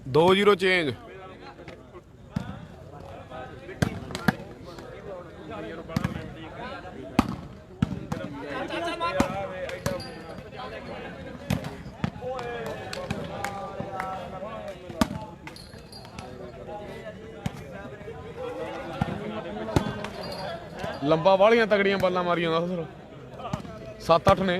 दो 0 चेंज। लंबा वालियां तगड़ियां बल्लां मारियां 7-8 ने।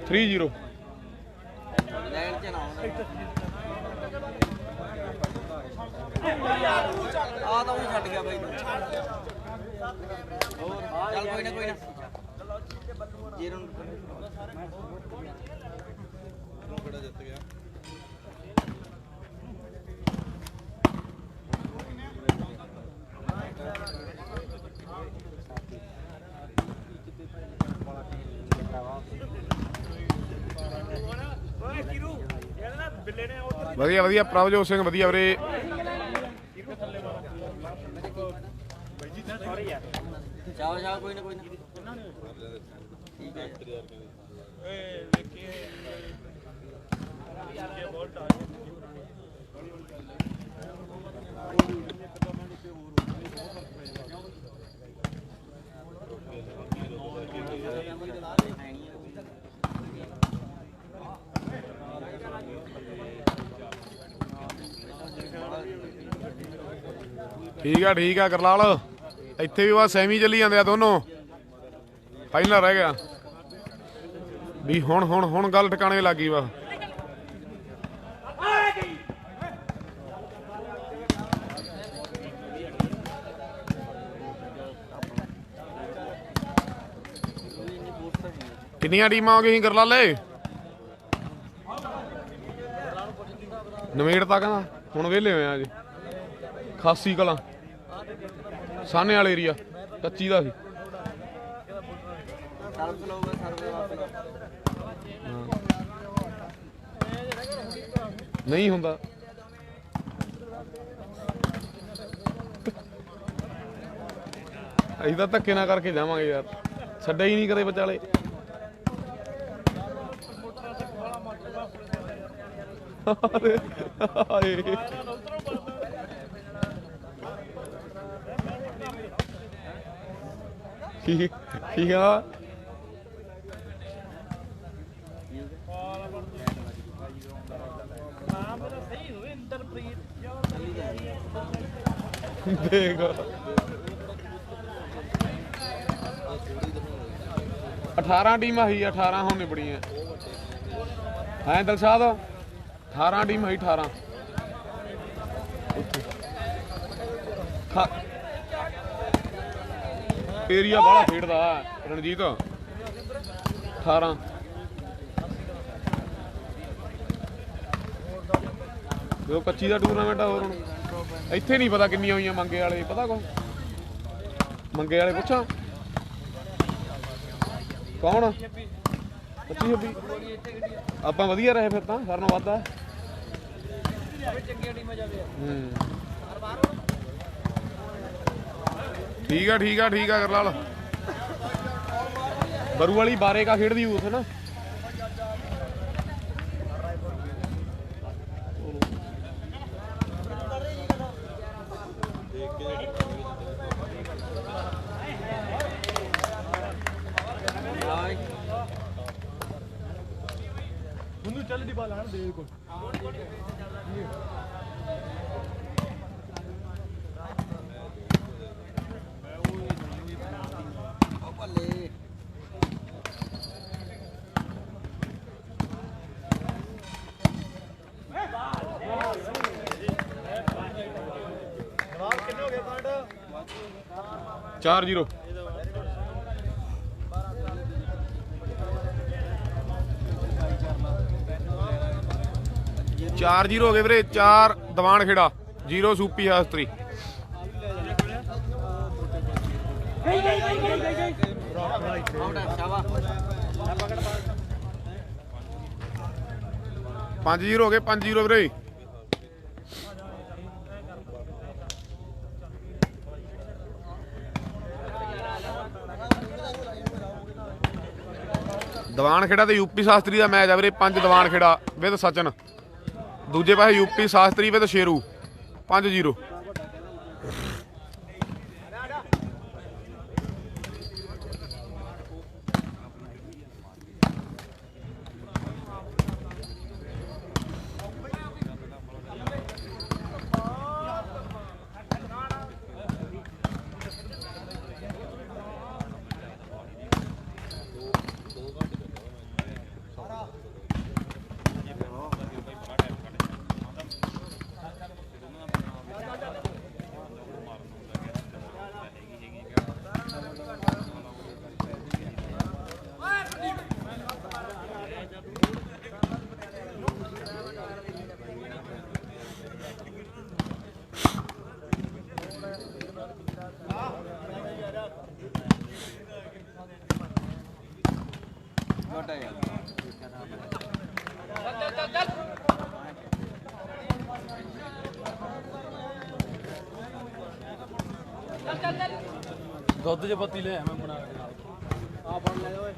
थ्री 0 ਵਧੀਆ ਵਧੀਆ ਪ੍ਰਭਜੋਤ ਸਿੰਘ ਵਧੀਆ ਵੀਰੇ। ਕੋਈ ਨਾ ਕੋਈ ਨਾ ਠੀਕ ਹੈ। ठीक है करलाल इत्थे भी बस सैमी चली जाते आ दोनों। फाइनल रह गया भी हुण गल ठिकाने लग गई वा। कितनियां टीमां हो गई करलाले? नवेड़ तक ना हुण वेले होए आ जी। खासी कला साने वाले एरिया कच्ची का सी। नहीं होंदा असीं तां धक्के ना करके जावांगे यार। छड्डे ही नहीं कदे विचाले। ठीक है देख 18 टीमां ही 18 होने निबड़ियां हैं दिलशाद। 18 टीम है 18 एरिया बड़ा खेडदा रणजीत। 18 जो 25 का टूरनामेंट है। और इत्थे नहीं पता किन्नियां होईयां। मंगे वाले पता को मंगे वाले पुछां कौन 25-26 ਆਪਾਂ ਵਧੀਆ ਰਹੇ ਫਿਰ ਤਾਂ ਸਾਰਿਆਂ ਨਾਲੋਂ ਵੱਧ ਆ। ठीक है करलाल। बरू वाली बारे का खेड़ दी उस ना। चल 4-0 4-0 ਹੋ ਗਏ ਵੀਰੇ। 4 ਦੀਵਾਨ ਖੇੜਾ 0 ਸੂਪੀ ਸ਼ਾਸਤਰੀ। ਪੰਜ 0 ਹੋ ਗਏ। 5-0 ਵੀਰੇ। ਦੀਵਾਨ ਖੇੜਾ ਤੇ ਯੂਪੀ ਸ਼ਾਸਤਰੀ ਦਾ ਮੈਚ ਆ ਵੀਰੇ। 5 ਦੀਵਾਨ ਖੇੜਾ ਵਿਦ ਸਚਨ, ਦੂਜੇ ਪਾਸੇ ਯੂਪੀ ਸ਼ਾਸਤਰੀ ਵਿਦ ਸ਼ੇਰੂ। 5-0 ਦੁੱਧ ਚ ਪੱਤੀ ਲੈ ਮੈਂ ਬਣਾ ਕੇ ਆ ਬਣ ਲੈ ਓਏ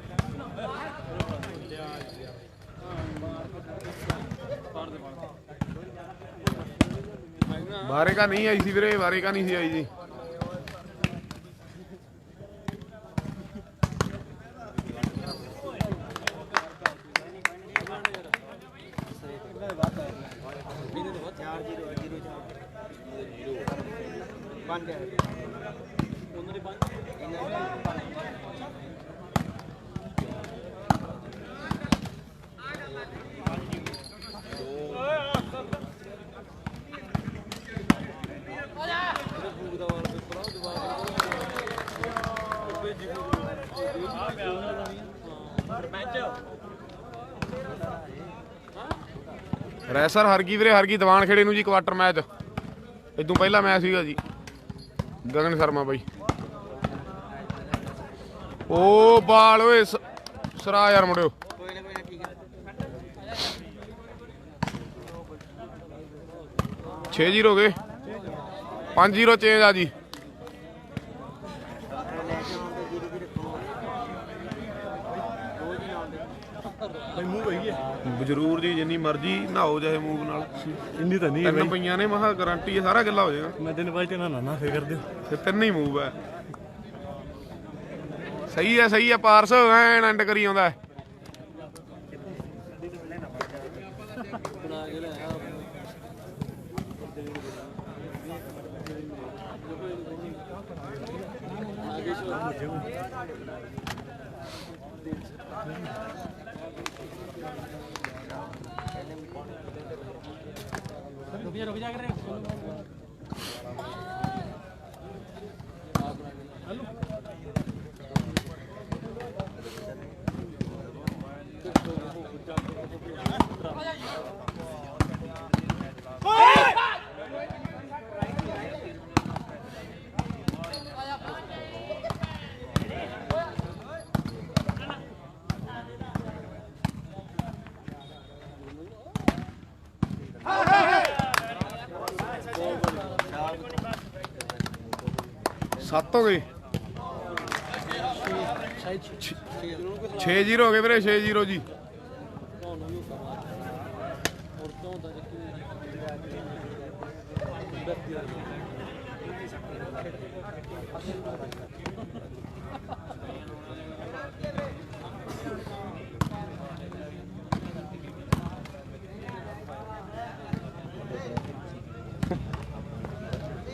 ਬਾਰੇ ਕਾ ਨਹੀਂ ਆਈ ਸੀ ਵੀਰੇ। ਬਾਰੇ ਕਾ ਨਹੀਂ ਸੀ ਆਈ ਜੀ। ਰੈਸਰ ਹਰ ਗਈ ਵੀਰੇ। ਹਰ ਗਈ ਦੀਵਾਨ ਖੇੜੇ ਨੂੰ ਜੀ ਕੁਆਟਰ ਮੈਚ। ਇਦੋਂ ਪਹਿਲਾ ਮੈਚ ਸੀਗਾ ਜੀ। ਗਗਨ ਸ਼ਰਮਾ ਬਾਈ। ਉਹ ਬਾਲ ਓਏ ਸਰਾ ਯਾਰ ਮੁੜਿਓ। 6-0 ਹੋ ਗਏ। 5-0 ਚੇਂਜ ਆ ਜੀ। ਜ਼ਰੂਰ ਜੀ, ਜਿੰਨੀ ਮਰਜ਼ੀ ਨਹਾਓ ਚਾਹੇ ਮੂਵ ਨਾਲ। ਇੰਨੀ ਤਾਂ ਨਹੀਂ ਤਿੰਨ ਪਈਆਂ ਨੇ ਮਹਾ ਗਾਰੰਟੀ ਹੈ, ਸਾਰਾ ਗੱਲਾ ਹੋ ਜਾਏਗਾ। ਮੈਂ ਦਿਨ ਬਾਅਦ ਨਾ ਨਾ ਫਿਕਰ ਦਿਓ ਤੇ ਤਿੰਨ ਹੀ ਮੂਵ ਹੈ। ਸਹੀ ਹੈ ਸਹੀ ਹੈ। ਪਾਰਸ ਐਨ ਐਂਡ ਕਰੀ ਆਉਂਦਾ। रुक जा कर सत्त हो गए। 6-0 हो गए ਵੀਰੇ। 6-0 जी।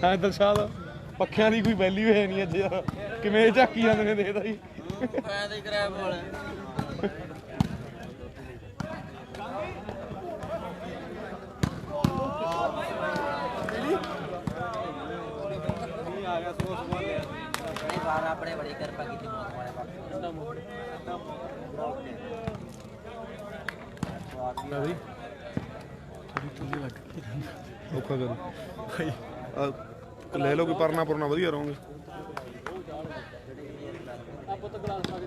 ਹਾਂ ਦਰਸ਼ਾਦ ਪੱਖਿਆਂ ਦੀ ਕੋਈ ਵੈਲਿਊ ਹੈ ਨਹੀਂ ਅੱਜ ਯਾਰ ਕਿਵੇਂ ਝਾਕੀ ਜਾਂਦੇ ਨੇ ਦੇਖਦਾ ਜੀ ਫਾਇਦਾ ਹੀ ਕਰਾਇਆ ਬੋਲ ਆ ਗਿਆ ਸੋਸ ਬੋਲ ਨਹੀਂ ਬਾਹਰ ਆਪਣੇ ਬੜੀ ਕਿਰਪਾ ਕੀਤੀ ਮੌਤ ਵਾਲੇ ਬਈ ਔਖਾ ਕਰੋ ਲੈ ਲਓ ਕੋਈ ਪਰਨਾ ਪੁਰਨਾ ਵਧੀਆ ਰਹੋਗੇ ਆਪਾਂ ਤਾਂ ਗਲਾਸ ਲੱਗ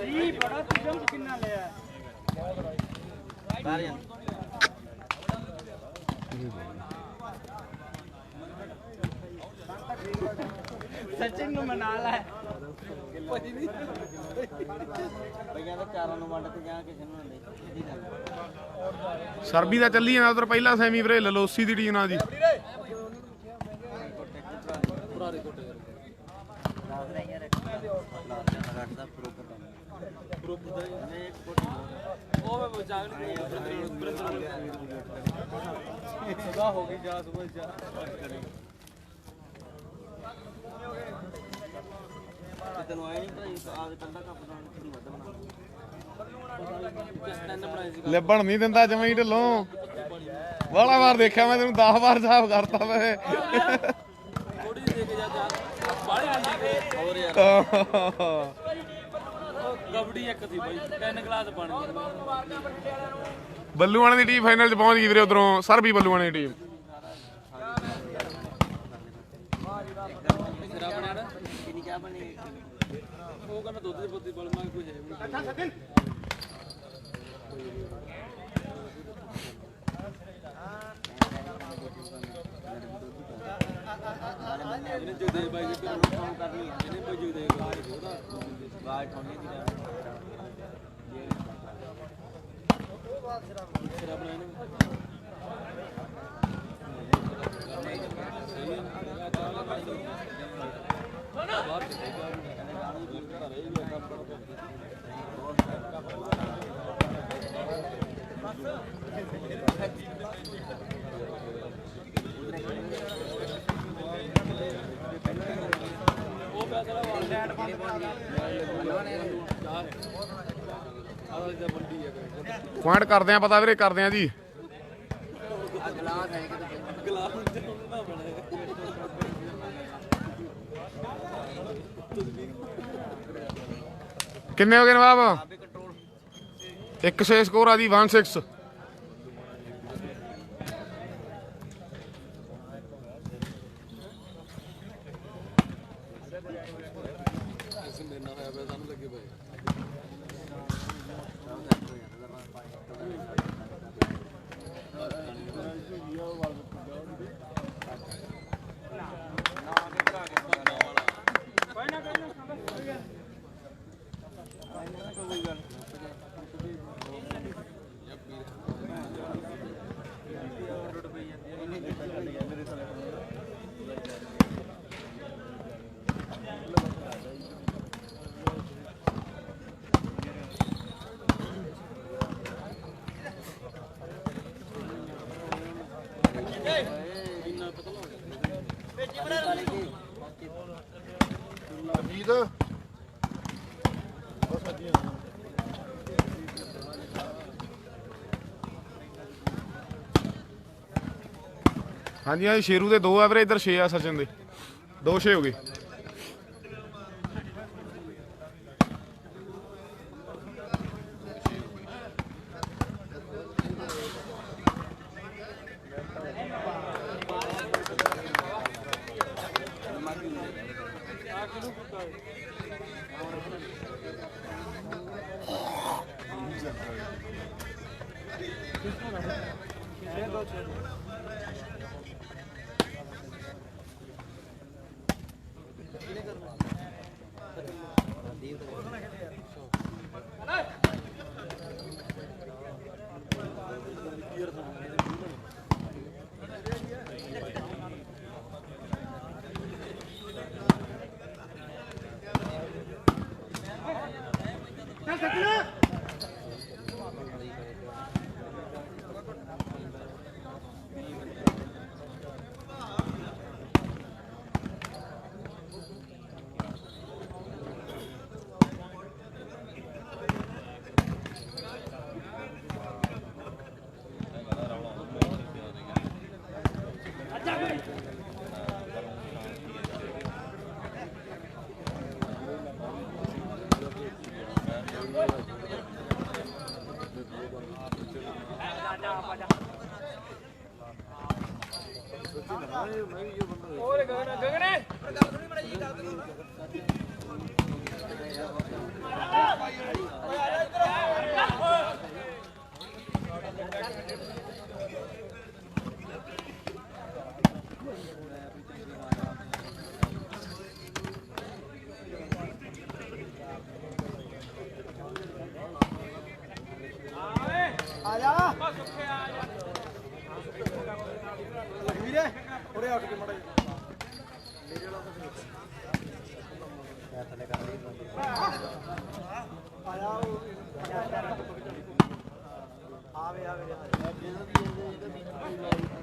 ਜੀ ਬੜਾ ਤੁਮ ਕਿੰਨਾ ਲਿਆ ਬਾਹਰ ਸਚਿਨ ਨੂੰ ਮਨਾ ਲੈ ਕੋਈ ਨਹੀਂ ਭਈਆਂ ਦਾ ਚਾਰਾਂ ਨੂੰ ਵੰਡ ਕੇ ਜਾਂ ਕਿਸੇ ਨੂੰ ਨਹੀਂ ਸਰਬੀ ਦਾ ਚੱਲੀ ਜਾਂਦਾ ਉਧਰ ਪਹਿਲਾ ਸੈਮੀ ਵੀਰੇ ਲਲੋਸੀ ਦੀ ਟੀਮ ਨਾਲ ਜੀ ਪੁਰਾਰੇ ਕੋਟੇ ਲਾਗ ਰਿਹਾ ਯਾਰ ਰੱਖਦਾ ਪ੍ਰੋਪਰ ਦਾ ਨੇ ਇੱਕ ਕੋਟੀ ਉਹ ਮੈਂ ਬਚਾਗ ਨਹੀਂ ਸਦਾ ਹੋ ਗਈ ਜਾ ਸੁਬਹ ਜਾ ਤੈਨੂੰ ਆਏ ਨਹੀਂ ਭਾਈ ਆਵੇ ਕੰਦਾ ਕੱਪ ਦਾ ਨਹੀਂ ਵੱਧ ਬਣਾ ਲੱਭਣ ਨਹੀਂ ਦਿੰਦਾ ਜਮਾਂ ਹੀ ਢਿੱਲੋਂ ਵਾਲਾ ਵਾਰ ਦੇਖਿਆ ਮੈਂ ਤੈਨੂੰ 10 ਵਾਰ ਹਿਸਾਬ ਕਰਤਾ ਵੇ ਥੋੜੀ ਜਿਹੀ ਦੇ ਕੇ ਜਾ ਬਾਹਲੀ ਲੰਦੀ ਹੋਰ ਯਾਰ ਕਬੱਡੀ ਇੱਕ ਸੀ ਬਾਈ 3 ਗਲਾਸ ਪਾਣੀ ਬੱਲੂਆਣੇ ਦੀ ਟੀਮ ਫਾਈਨਲ 'ਚ ਪਹੁੰਚ ਗਈ ਵੀਰੇ ਉਧਰੋਂ ਸਰਬੀ ਬੱਲੂਆਣੇ ਦੀ ਟੀਮ ਸਿਰਾ ਬਣਿਆ ਨਾ ਕਿੰਨੀ ਚਾਹ ਬਣੀ ਉਹ ਕਹਿੰਦਾ ਦੁੱਧ ਦੀ ਬੋਤਲ ਬਲ ਮੈਂ ਕੋਈ ਹੈ ਨਹੀਂ ਇਹਨੇ ਜੋ ਦੇ ਬਾਈ ਜੀ ਕੰਮ ਕਰਨੀ ਹੈ ਇਹਨੇ ਬਾਈ ਜੀ ਦੇ ਉਹਦਾ ਬਾਹਰ ਠੋਣੀ ਦੀ ਸਿਰਾ ਬਣਾਇਆ ਨੇ ਉਹ ਪੈਸਾ ਵਾਲਾ ਲੈਟ ਆਹ ਬੰਦੀ ਹੈ ਪੁਆਇੰਟ ਕਰਦੇ ਆ ਪਤਾ ਵੀਰੇ ਕਰਦੇ ਆ ਜੀ ਗਲਾਸ ਹੈ ਕਿ ਗਲਾਸ ਨਾ ਬਣੇ ਕਿੰਨੇ ਹੋ ਗਏ ਨਵਾਬ 1-6 ਸਕੋਰ ਆ ਜੀ 1-6 ਮੇਰੇ ਨਾਲ ਹੋਇਆ ਪਿਆ ਸਾਨੂੰ ਲੱਗੇ ਪਏ ਹਾਂਜੀ ਹਾਂਜੀ ਸ਼ੇਰੂ ਦੇ 2 ਆ ਵੀਰੇ ਇੱਧਰ 6 ਆ ਸਚਿਨ ਦੇ 2-6 ਹੋ ਗਏ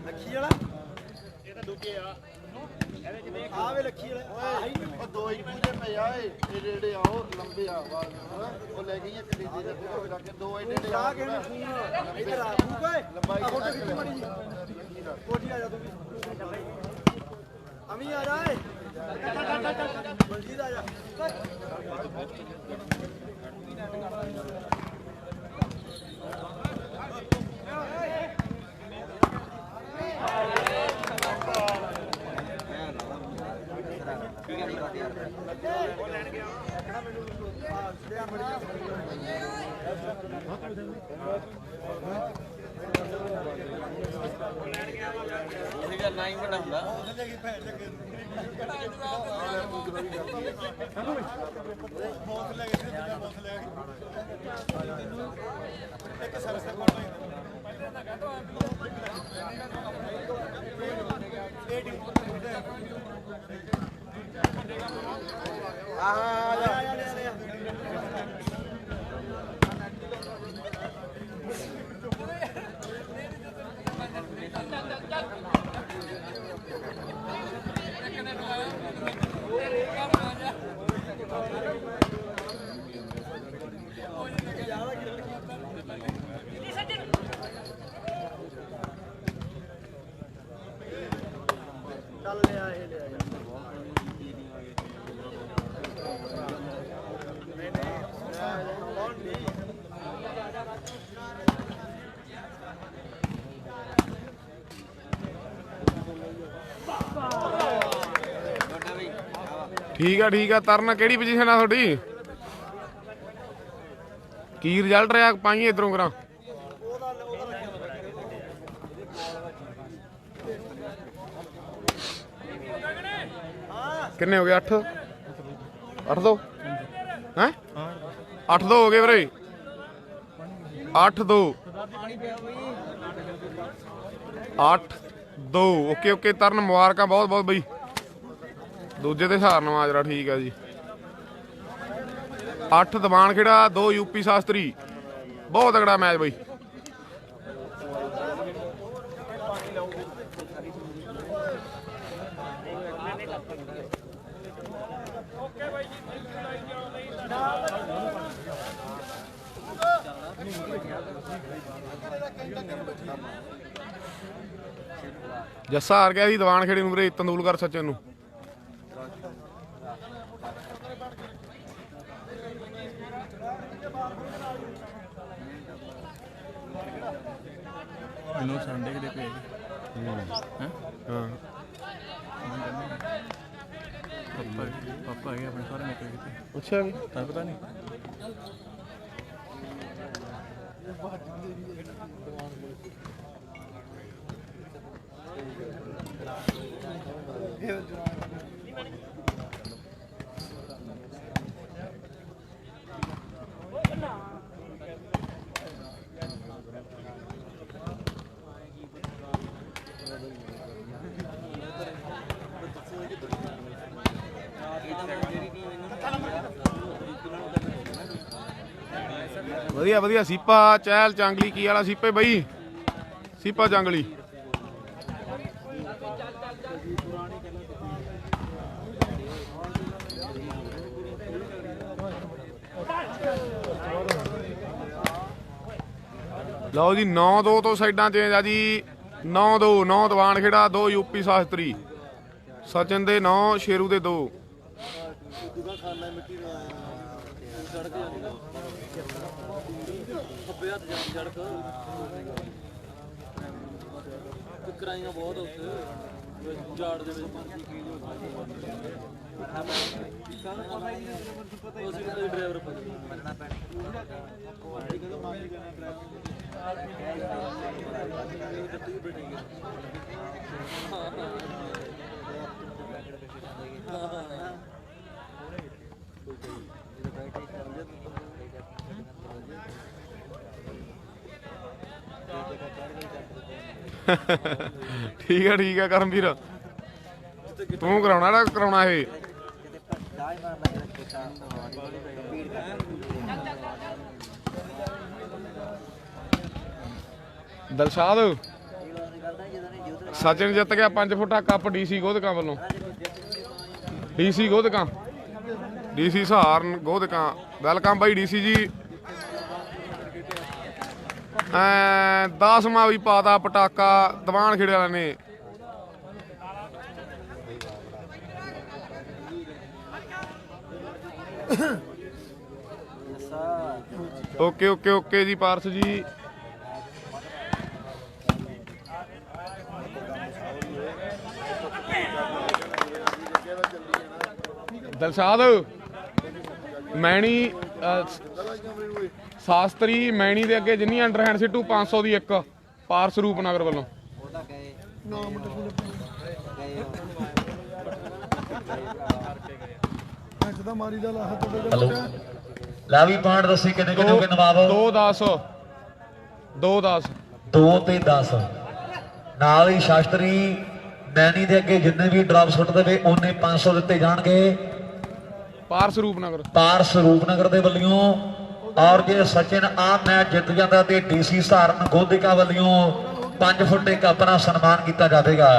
ਲੱਖੀ ਵਾਲਾ ਇਹ ਤਾਂ ਦੂਜੇ ਆ ਆਵੇ ਲੱਖੀ ਵਾਲਾ ਉਹ ਦੋ ਹੀ ਪੂਜੇ ਪਏ ਆ ਇਹ ਜਿਹੜੇ ਆ ਉਹ ਲੰਬੇ ਆ ਉਹ ਲੈ ਗਈਆਂ ਕਿੱਡੀ ਦੇ ਜਾ ਕੇ ਦੋ ਐਡੇ ਐਡੇ ਆ ਕੇ ਫੋਨ ਇੱਧਰ ਆ ਫੂਕ ਓਏ ਲੰਬਾਈ ਫੋਟੋ ਖਿੱਚ ਮਾੜੀ ਜੀ ਕੋਠੀ ਆ ਜਾ ਤੂੰ ਵੀ ਅਮੀ ਆ ਜਾ ਏ ਬਲਜੀਤ ਆ ਜਾ ਨਹੀਂ ਬੜਾ ਹੁੰਦਾ ਚੱਲ ਲਿਆ ਇਹ ਲਿਆ ਜਾ ਕੌਣ ਨਹੀਂ ਠੀਕ ਆ ਤਰਨ ਕਿਹੜੀ ਪੋਜੀਸ਼ਨ ਆ ਤੁਹਾਡੀ ਕੀ ਰਿਜ਼ਲਟ ਰਿਹਾ ਪਾਈਏ ਇਧਰੋਂ ਕਰਾਂ ਕਿੰਨੇ ਹੋ ਗਏ 8 8-2 ਹੈ 8-2 ਹੋ ਗਏ ਵੀਰੇ 8-2 8-2 ਓਕੇ ਤਰਨ ਮੁਬਾਰਕਾਂ ਬਹੁਤ ਬਹੁਤ ਬਈ ਦੂਜੇ ਤੇ ਹਾਰ ਨਵਾਜਰਾ ਠੀਕ ਆ ਜੀ 8 ਦੀਵਾਨ ਖੇੜਾ 2 ਯੂਪੀ ਸ਼ਾਸਤਰੀ ਬਹੁਤ ਤਗੜਾ ਮੈਚ ਬਈ ਜੱਸਾ ਹਾਰ ਗਿਆ ਸੀ ਦੀਵਾਨ ਖੇੜੇ ਨੂੰ ਵੀਰੇ ਤੰਦੂਲਕਰ ਸੱਚਨ ਨੂੰ ਮੈਨੂੰ ਸੰਡੇ ਕਿਤੇ ਪਏ ਹੈ ਹਾਂ ਪਾਪਾ ਆ ਗਿਆ ਆਪਣੇ ਸਾਰੇ ਨਿਕਲ ਗਏ ਅੱਛਾ ਵੀ ਤਾਂ ਪਤਾ ਨਹੀਂ ਵਧੀਆ ਸੀਪਾ ਚਹਿਲ ਚਾਂਗਲੀ ਕੀ ਵਾਲਾ ਸੀਪੇ ਬਈ ਸੀਪਾ ਚਾਂਗਲੀ ਲਓ ਜੀ 9-2 ਤੋਂ ਸਾਈਡਾਂ ਚੇਂਜ ਆ ਜੀ 9-2 9 ਦੀਵਾਨ ਖੇੜਾ 2 ਯੂਪੀ ਸ਼ਾਸਤਰੀ ਸਚਿਨ ਦੇ 9 ਸ਼ੇਰੂ ਦੇ 2 ਕਰਾਈਆਂ ਬਹੁਤ ਉੱਥੇ ਜਾੜ ਦੇ ਵਿੱਚ 5 ਕਿਲੋ ਉਸ ਦੇ ਡਰਾਈਵਰ ਮੰਨਣਾ ਪੈਣਾ ਠੀਕ ਆ ਕਰਮਵੀਰ ਤੂੰ ਕਰਾਉਣਾ ਨਾ ਕਰਾਉਣਾ ਇਹ ਦਾਈ ਮਾਰ ਲੱਗ ਰਿਹਾ ਦਲਸ਼ਾਦ ਸਚਿਨ ਜਿੱਤ ਗਿਆ 5 ਫੁੱਟਾ ਕੱਪ ਡੀਸੀ ਗੋਧਕਾਂ ਵੱਲੋਂ ਡੀਸੀ ਗੋਧਕਾਂ ਡੀਸੀ ਸਹਾਰਨ ਗੋਧਕਾਂ ਵੈਲਕਮ ਬਾਈ ਡੀਸੀ ਜੀ 10ਵਾਂ ਵੀ ਪਾਤਾ ਪਟਾਕਾ ਦੀਵਾਨ ਖੇੜੇ ਵਾਲਿਆਂ ਨੇ ਓਕੇ ਜੀ ਪਾਰਸ ਜੀ ਦਲਸ਼ਾਦ ਮੈਣੀ ਸ਼ਾਸਤਰੀ ਮੈਣੀ ਦੇ ਅੱਗੇ ਜਿੰਨੀ ਅੰਡਰ ਹੈਂਡ ਸਿੱਟੂ 500 ਦੀ ਇੱਕ ਪਾਰਸ ਰੂਪਨਗਰ ਵੱਲੋਂ ਉਹਦਾ ਗਏ ਦਾ ਮਾਰੀ ਦਾ ਲਾਹ ਤੋਂ ਹਲੋ ਲੈ ਵੀ ਪੁਆਇੰਟ ਦੱਸੀ ਕਿੰਨੇ ਕਿੰਨੇ ਹੋ ਗਏ ਨਵਾਬ 2-10 2 ਤੇ 10 ਨਾਲ ਹੀ ਸ਼ਾਸਤਰੀ ਮੈਣੀ ਦੇ ਅੱਗੇ ਜਿੰਨੇ ਵੀ ਡਰਾਪ ਸੁੱਟ ਦੇਵੇ ਉਹਨੇ 500 ਦਿੱਤੇ ਜਾਣਗੇ ਪਾਰਸ ਰੂਪਨਗਰ ਦੇ ਵੱਲੋਂ ਔਰ ਜੇ ਸਚਿਨ ਆ ਮੈਚ ਜਿੱਤ ਜਾਂਦਾ ਤੇ ਡੀਸੀ ਸਹਾਰਨ ਗੋਧਿਕਾ ਵੱਲੋਂ 5 ਫੁੱਟ ਇੱਕ ਆਪਣਾ ਸਨਮਾਨ ਕੀਤਾ ਜਾਵੇਗਾ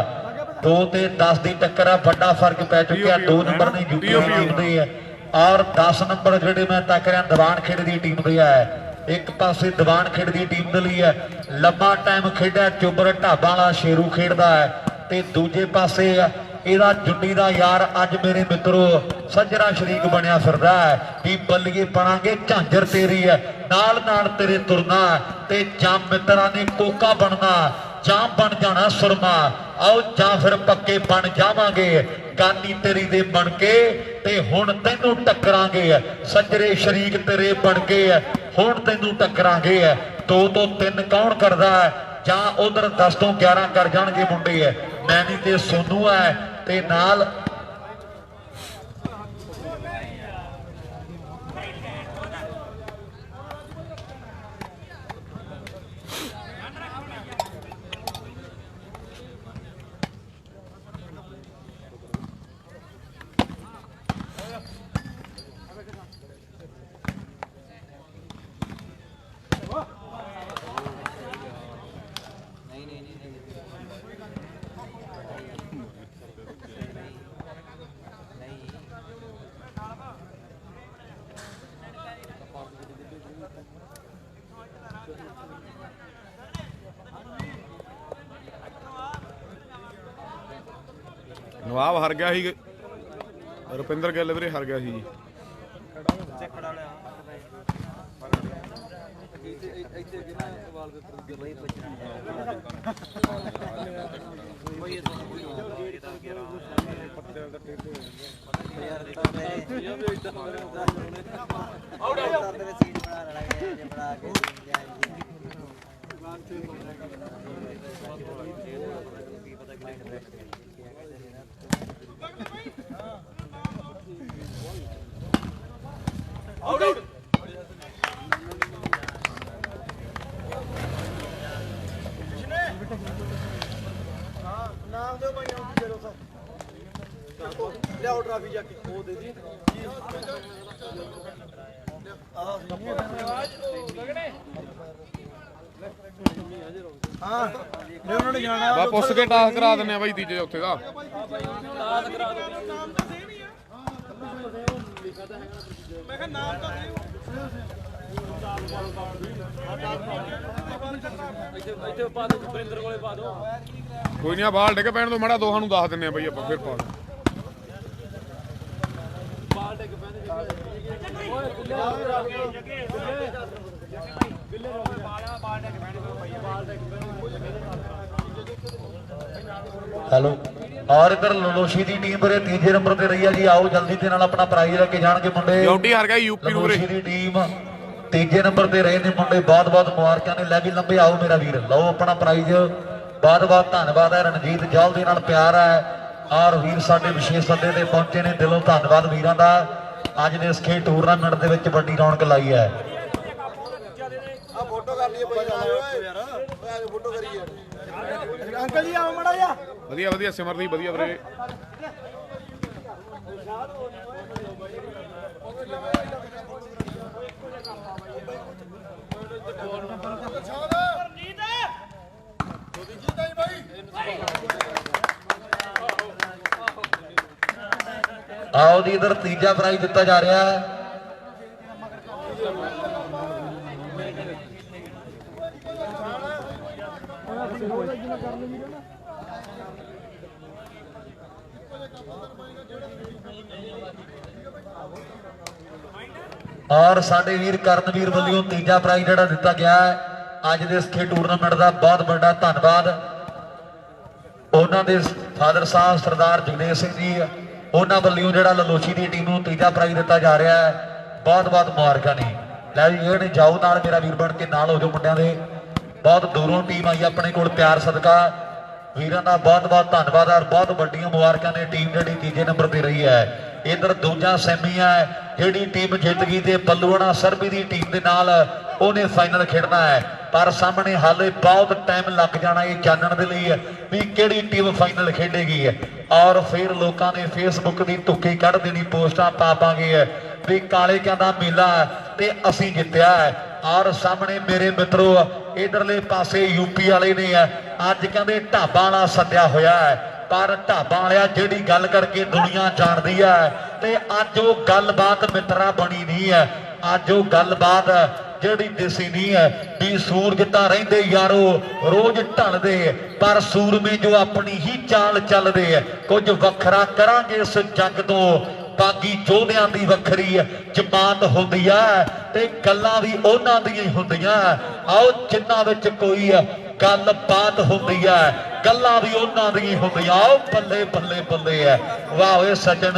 2 ਤੇ 10 ਦੀ ਟੱਕਰ ਆ ਵੱਡਾ ਫਰਕ ਪੈ ਚੁੱਕਿਆ 2 ਨੰਬਰ ਦੀ ਯੂਪੀ ਟੀਮ ਦੇ ਹੈ ਔਰ 10 ਨੰਬਰ ਜਿਹੜੇ ਮੈਂ ਤੱਕ ਰਿਹਾ ਦੀਵਾਨ ਖੇਡ ਦੀ ਟੀਮ ਦੇ ਹੈ ਇੱਕ ਪਾਸੇ ਦੀਵਾਨ ਖੇਡ ਦੀ ਟੀਮ ਦੇ ਲਈ ਹੈ ਲੰਮਾ ਟਾਈਮ ਖੇਡਿਆ ਚੁੱਬਰ ਢਾਬਾ ਵਾਲਾ ਸ਼ੇਰੂ ਖੇਡਦਾ ਹੈ ਤੇ ਦੂਜੇ ਪਾਸੇ ਇਹਦਾ ਜੁੰਡੀ ਦਾ ਯਾਰ ਅੱਜ ਮੇਰੇ ਮਿੱਤਰੋ ਸੱਜਰਾ ਸ਼ਰੀਕ ਬਣਿਆ ਫਿਰਦਾ ਹੈ ਵੀ ਬੱਲੀਏ ਬਣਾਂਗੇ ਝਾਂਜਰ ਤੇਰੀ ਹੈ ਨਾਲ ਨਾਲ ਤੇਰੇ ਤੁਰਨਾ ਤੇ ਜਾਂ ਮਿੱਤਰਾਂ ਨੇ ਕੋਕਾ ਬਣਨਾ ਜਾਂ ਬਣ ਜਾਣਾ ਸੁਰਮਾ ਆਓ ਜਾਂ ਫਿਰ ਪੱਕੇ ਬਣ ਜਾਵਾਂਗੇ ਗਾਨੀ ਤੇਰੀ ਦੇ ਬਣ ਕੇ ਤੇ ਹੁਣ ਤੈਨੂੰ ਟੱਕਰਾਂਗੇ ਸੱਜਰੇ ਸ਼ਰੀਕ ਤੇਰੇ ਬਣ ਕੇ ਹੁਣ ਤੈਨੂੰ ਟੱਕਰਾਂਗੇ 2 ਤੋਂ 3 ਕੌਣ ਕਰਦਾ ਜਾਂ ਉਧਰ 10 ਤੋਂ 11 ਕਰ ਜਾਣਗੇ ਮੁੰਡੇ ਮੈਨੀ ਤੇ ਸੋਨੂ ਹੈ ਤੇ ਨਾਲ ਨਵਾਬ ਹਾਰ ਗਿਆ ਸੀ ਰੁਪਿੰਦਰ ਗਿੱਲ ਵੀਰੇ ਹਾਰ ਗਿਆ ਸੀ ਜੀ ਵਹੀ ਪੁੱਛਣਾ ਸੀਟ ਬਣਾ ਲੜਾਂਗੇ ਜੇ ਬਣਾ ਕੇ ਕੀ ਪਤਾ ਕਲਾਇੰਟ ਬੈਠ ਕੇ ਆਊਟ ਨਾਮ ਦਿਓ ਭਾਈ ਆਊਟ ਦੇ ਦੋ ਲਿਆਓ ਟਰਾਫੀ ਜਾ ਕੇ ਉਹ ਦੇ ਦੀ ਹਾਂ ਜੇ ਉਹਨਾਂ ਨੇ ਜਾਣਾ ਬਾ ਪੁੱਛ ਕੇ ਟਾਸ ਕਰਾ ਦਿੰਨੇ ਆ ਬਾਈ ਤੀਜੇ ਚੌਥੇ ਦਾ ਟਾਸ ਕਰਾ ਦੇ ਨਾਮ ਤਾਂ ਸੇਮ ਹੀ ਆ ਮੈਂ ਕਿਹਾ ਨਾਮ ਤਾਂ ਇੱਥੇ ਪਾ ਦੋ ਸੁਰਿੰਦਰ ਕੋਲੇ ਪਾ ਦੋ ਕੋਈ ਨਹੀਂ ਆ ਬਾਲ ਡਿੱਗ ਪੈਣ ਤੋਂ ਮਾੜਾ ਦੋਹਾਂ ਨੂੰ ਦੱਸ ਦਿੰਨੇ ਆ ਬਾਈ ਆਪਾਂ ਫਿਰ ਪਾ ਦੇ ਬਾਲ ਡਿੱਗ ਪੈਂਦੇ ਓਏ ਬਿੱਲੇ ਬਾਲ ਡਿੱਗ ਪੈਣਗੇ ਬਾਲ ਡਿੱਗ ਪੈਣਗੇ ਹੈਲੋ ਔਰ ਇਧਰ ਲਲੋਸ਼ੀ ਦੀ ਟੀਮ ਵੀਰੇ ਤੀਜੇ ਨੰਬਰ ਤੇ ਰਹੀ ਹੈ ਜੀ। ਆਓ ਜਲਦੀ ਦੇ ਨਾਲ ਆਪਣਾ ਪ੍ਰਾਈਜ਼ ਲੈ ਕੇ ਜਾਣਗੇ ਮੁੰਡੇ। ਯੂਟੀ ਹਾਰ ਗਿਆ ਯੂਪੀ ਨੂੰ ਵੀਰੇ। ਲਲੋਸ਼ੀ ਦੀ ਟੀਮ ਤੀਜੇ ਨੰਬਰ ਤੇ ਰਹੇ ਨੇ ਮੁੰਡੇ, ਬਹੁਤ ਬਹੁਤ ਮੁਬਾਰਕਾਂ ਨੇ। ਲੈ ਵੀ ਲੰਬੇ ਆਓ ਮੇਰਾ ਵੀਰ, ਲਓ ਆਪਣਾ ਪ੍ਰਾਈਜ਼। ਬਹੁਤ ਬਹੁਤ ਧੰਨਵਾਦ ਹੈ ਰਣਜੀਤ ਜੌਲ ਦੇ ਨਾਲ ਪਿਆਰ ਹੈ। ਔਰ ਵੀਰ ਸਾਡੇ ਵਿਸ਼ੇਸ਼ ਸੱਦੇ ਤੇ ਪਹੁੰਚੇ ਨੇ, ਦਿਲੋਂ ਧੰਨਵਾਦ ਵੀਰਾਂ ਦਾ। ਅੱਜ ਦੇ ਇਸ ਖੇਡ ਟੂਰਨਾਮੈਂਟ ਦੇ ਵਿੱਚ ਵੱਡੀ ਰੌਣਕ ਲਾਈ ਹੈ। ਆ ਫੋਟੋ ਕਰ ਲਈਏ ਬਈ ਯਾਰ, ਓਏ ਫੋਟੋ ਕਰੀਏ। ਅੰਕਲ ਜੀ ਆਓ ਮੜਾ ਜਾ। ਵਧੀਆ ਵਧੀਆ ਸਿਮਰਦੀਪ ਵਧੀਆ ਵੀਰੇ। ਆਓ ਜੀ ਇਧਰ ਤੀਜਾ ਪ੍ਰਾਈਜ਼ ਦਿੱਤਾ ਜਾ ਰਿਹਾ ਹੈ। ਔਰ ਸਾਡੇ ਵੀਰ ਕਰਨਵੀਰ ਵੱਲੋਂ ਤੀਜਾ ਪ੍ਰਾਈਜ਼ ਜਿਹੜਾ ਦਿੱਤਾ ਗਿਆ ਹੈ ਅੱਜ ਦੇ ਇਸ ਖੇਡ ਟੂਰਨਾਮੈਂਟ ਦਾ, ਬਹੁਤ ਵੱਡਾ ਧੰਨਵਾਦ ਉਹਨਾਂ ਦੇ ਫਾਦਰ ਸਾਹਿਬ ਸਰਦਾਰ ਜਗਦੇਵ ਸਿੰਘ ਜੀ, ਉਹਨਾਂ ਵੱਲੋਂ ਜਿਹੜਾ ਲਲੋਸ਼ੀ ਦੀ ਟੀਮ ਨੂੰ ਤੀਜਾ ਪ੍ਰਾਈਜ਼ ਦਿੱਤਾ ਜਾ ਰਿਹਾ ਹੈ। ਬਹੁਤ ਬਹੁਤ ਮੁਬਾਰਕਾਂ ਨੇ। ਲੈ ਜੀ ਇਹ ਨੇ ਜਾਓ ਨਾਲ ਮੇਰਾ ਵੀਰ ਬਣ ਕੇ ਨਾਲ ਹੋ ਜਾਓ ਮੁੰਡਿਆਂ ਦੇ। ਬਹੁਤ ਦੂਰੋਂ ਟੀਮ ਆਈ ਆਪਣੇ ਕੋਲ, ਪਿਆਰ ਸਦਕਾ ਵੀਰਾਂ ਦਾ ਬਹੁਤ ਬਹੁਤ ਧੰਨਵਾਦ ਔਰ ਬਹੁਤ ਵੱਡੀਆਂ ਮੁਬਾਰਕਾਂ ਨੇ। ਟੀਮ ਜਿਹੜੀ ਤੀਜੇ ਨੰਬਰ ਤੇ ਰਹੀ ਹੈ। ਇਧਰ ਦੂਜਾ ਸੈਮੀ ਹੈ, ਜਿਹੜੀ ਟੀਮ ਜਿੱਤ ਗਈ ਤੇ ਪੱਲੂਆਣਾ ਸਰਬੀ ਦੀ ਟੀਮ ਦੇ ਨਾਲ ਉਹਨੇ ਫਾਈਨਲ ਖੇਡਣਾ ਹੈ। ਪਰ ਸਾਹਮਣੇ ਹਾਲੇ ਬਹੁਤ ਟਾਈਮ ਲੱਗ ਜਾਣਾ ਇਹ ਜਾਣਨ ਦੇ ਲਈ ਵੀ ਕਿਹੜੀ ਟੀਮ ਫਾਈਨਲ ਖੇਡੇਗੀ। ਔਰ ਫਿਰ ਲੋਕਾਂ ਨੇ ਫੇਸਬੁੱਕ ਦੀ ਧੁੱਕੀ ਕੱਢ ਦੇਣੀ, ਪੋਸਟਾਂ ਪਾ ਪਾਂਗੇ ਵੀ ਕਾਲੇ ਕਹਿੰਦਾ ਮੇਲਾ ਤੇ ਅਸੀਂ ਜਿੱਤਿਆ ਹੈ। ਔਰ ਸਾਹਮਣੇ ਮੇਰੇ ਮਿੱਤਰੋ ਇਧਰਲੇ ਪਾਸੇ ਯੂਪੀ ਵਾਲੇ ਨੇ ਅੱਜ ਕਹਿੰਦੇ ਢਾਬਾ ਵਾਲਾ ਸੱਦਿਆ ਹੋਇਆ ਹੈ। ਪਰ ਢਾਬਾ ਵਾਲਿਆ ਜਿਹੜੀ ਗੱਲ ਕਰਕੇ ਦੁਨੀਆ ਜਾਣਦੀ ਹੈ ਤੇ ਅੱਜ ਉਹ ਗੱਲਬਾਤ ਮਿੱਤਰਾ ਬਣੀ ਨਹੀਂ ਹੈ। ਅੱਜ ਉਹ ਗੱਲਬਾਤ ਜਿਹੜੀ ਦਿਸੀ ਨਹੀਂ ਹੈ ਵੀ ਸੂਰਜ ਤਾਂ ਰਹਿੰਦੇ ਯਾਰੋ ਰੋਜ਼ ਢਲਦੇ, ਪਰ ਸੂਰਮੇ ਜੋ ਆਪਣੀ ਹੀ ਚਾਲ ਚੱਲਦੇ। ਕੁਝ ਵੱਖਰਾ ਕਰਾਂਗੇ ਇਸ ਜੰਗ ਤੋਂ, ਬਾਗੀ ਯੋਧਿਆਂ ਦੀ ਵੱਖਰੀ ਜਮਾਤ ਹੁੰਦੀ ਹੈ ਤੇ ਗੱਲਾਂ ਵੀ ਉਹਨਾਂ ਦੀਆਂ ਹੀ ਹੁੰਦੀਆਂ। ਆਓ ਜਿਨ੍ਹਾਂ ਵਿੱਚ ਕੋਈ ਗੱਲਬਾਤ ਹੁੰਦੀ ਹੈ, ਗੱਲਾਂ ਵੀ ਉਹਨਾਂ ਦੀਆਂ ਹੁੰਦੀਆਂ। ਆਓ ਬੱਲੇ ਬੱਲੇ ਬੱਲੇ ਹੈ, ਵਾਹ ਓਏ ਸੱਜਣ।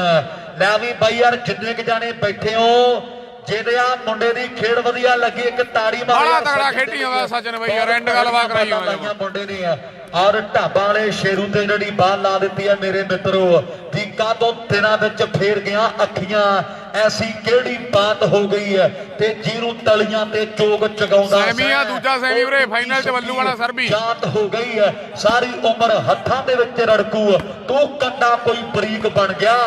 ਲੈ ਵੀ ਬਾਈ ਯਾਰ ਜਿੰਨੇ ਕ ਜਾਣੇ ਬੈਠੇ ਹੋ, ਜਿਹਦੇ ਆ ਮੁੰਡੇ ਦੀ ਖੇਡ ਵਧੀਆ ਲੱਗੀ ਇੱਕ ਤਾੜੀ ਮਾਰ। ਬੜਾ ਤਗੜਾ ਖੇਡੀ ਹੋਇਆ ਸੱਜਣ ਬਈ ਯਾਰ, ਐਂਡ ਗੱਲਬਾਤ ਕਰਾਈ ਹੋਇਆ ਮੁੰਡੇ ਨੇ। ਔਰ ਢਾਬਾ ਵਾਲੇ ਸ਼ੇਰੂ ਤੇ ਜਿਹੜੀ ਬਾਲ ਲਾ ਦਿੱਤੀ ਹੈ ਮੇਰੇ ਮਿੱਤਰੋ, ਦੀਕਾ ਤੋਂ ਦਿਨਾਂ ਵਿੱਚ ਫੇਰ ਗਿਆ ਅੱਖੀਆਂ। ਐਸੀ ਕਿਹੜੀ ਬਾਤ ਹੋ ਗਈ ਹੈ ਤੇ ਜਿਹਨੂੰ ਤਲੀਆਂ ਤੇ ਚੋਗ ਚਗਾਉਂਦਾ ਸੈਮੀ ਆ, ਦੂਜਾ ਸੈਮੀ ਵੀਰੇ ਫਾਈਨਲ ਚ ਬੱਲੂਆਣਾ ਸਰਬੀ। ਜਾਤ ਹੋ ਗਈ ਹੈ ਸਾਰੀ ਉਮਰ ਹੱਥਾਂ ਦੇ ਵਿੱਚ ਰੜਕੂ, ਤੂੰ ਕੰਡਾ ਕੋਈ ਬਰੀਕ ਬਣ ਗਿਆ।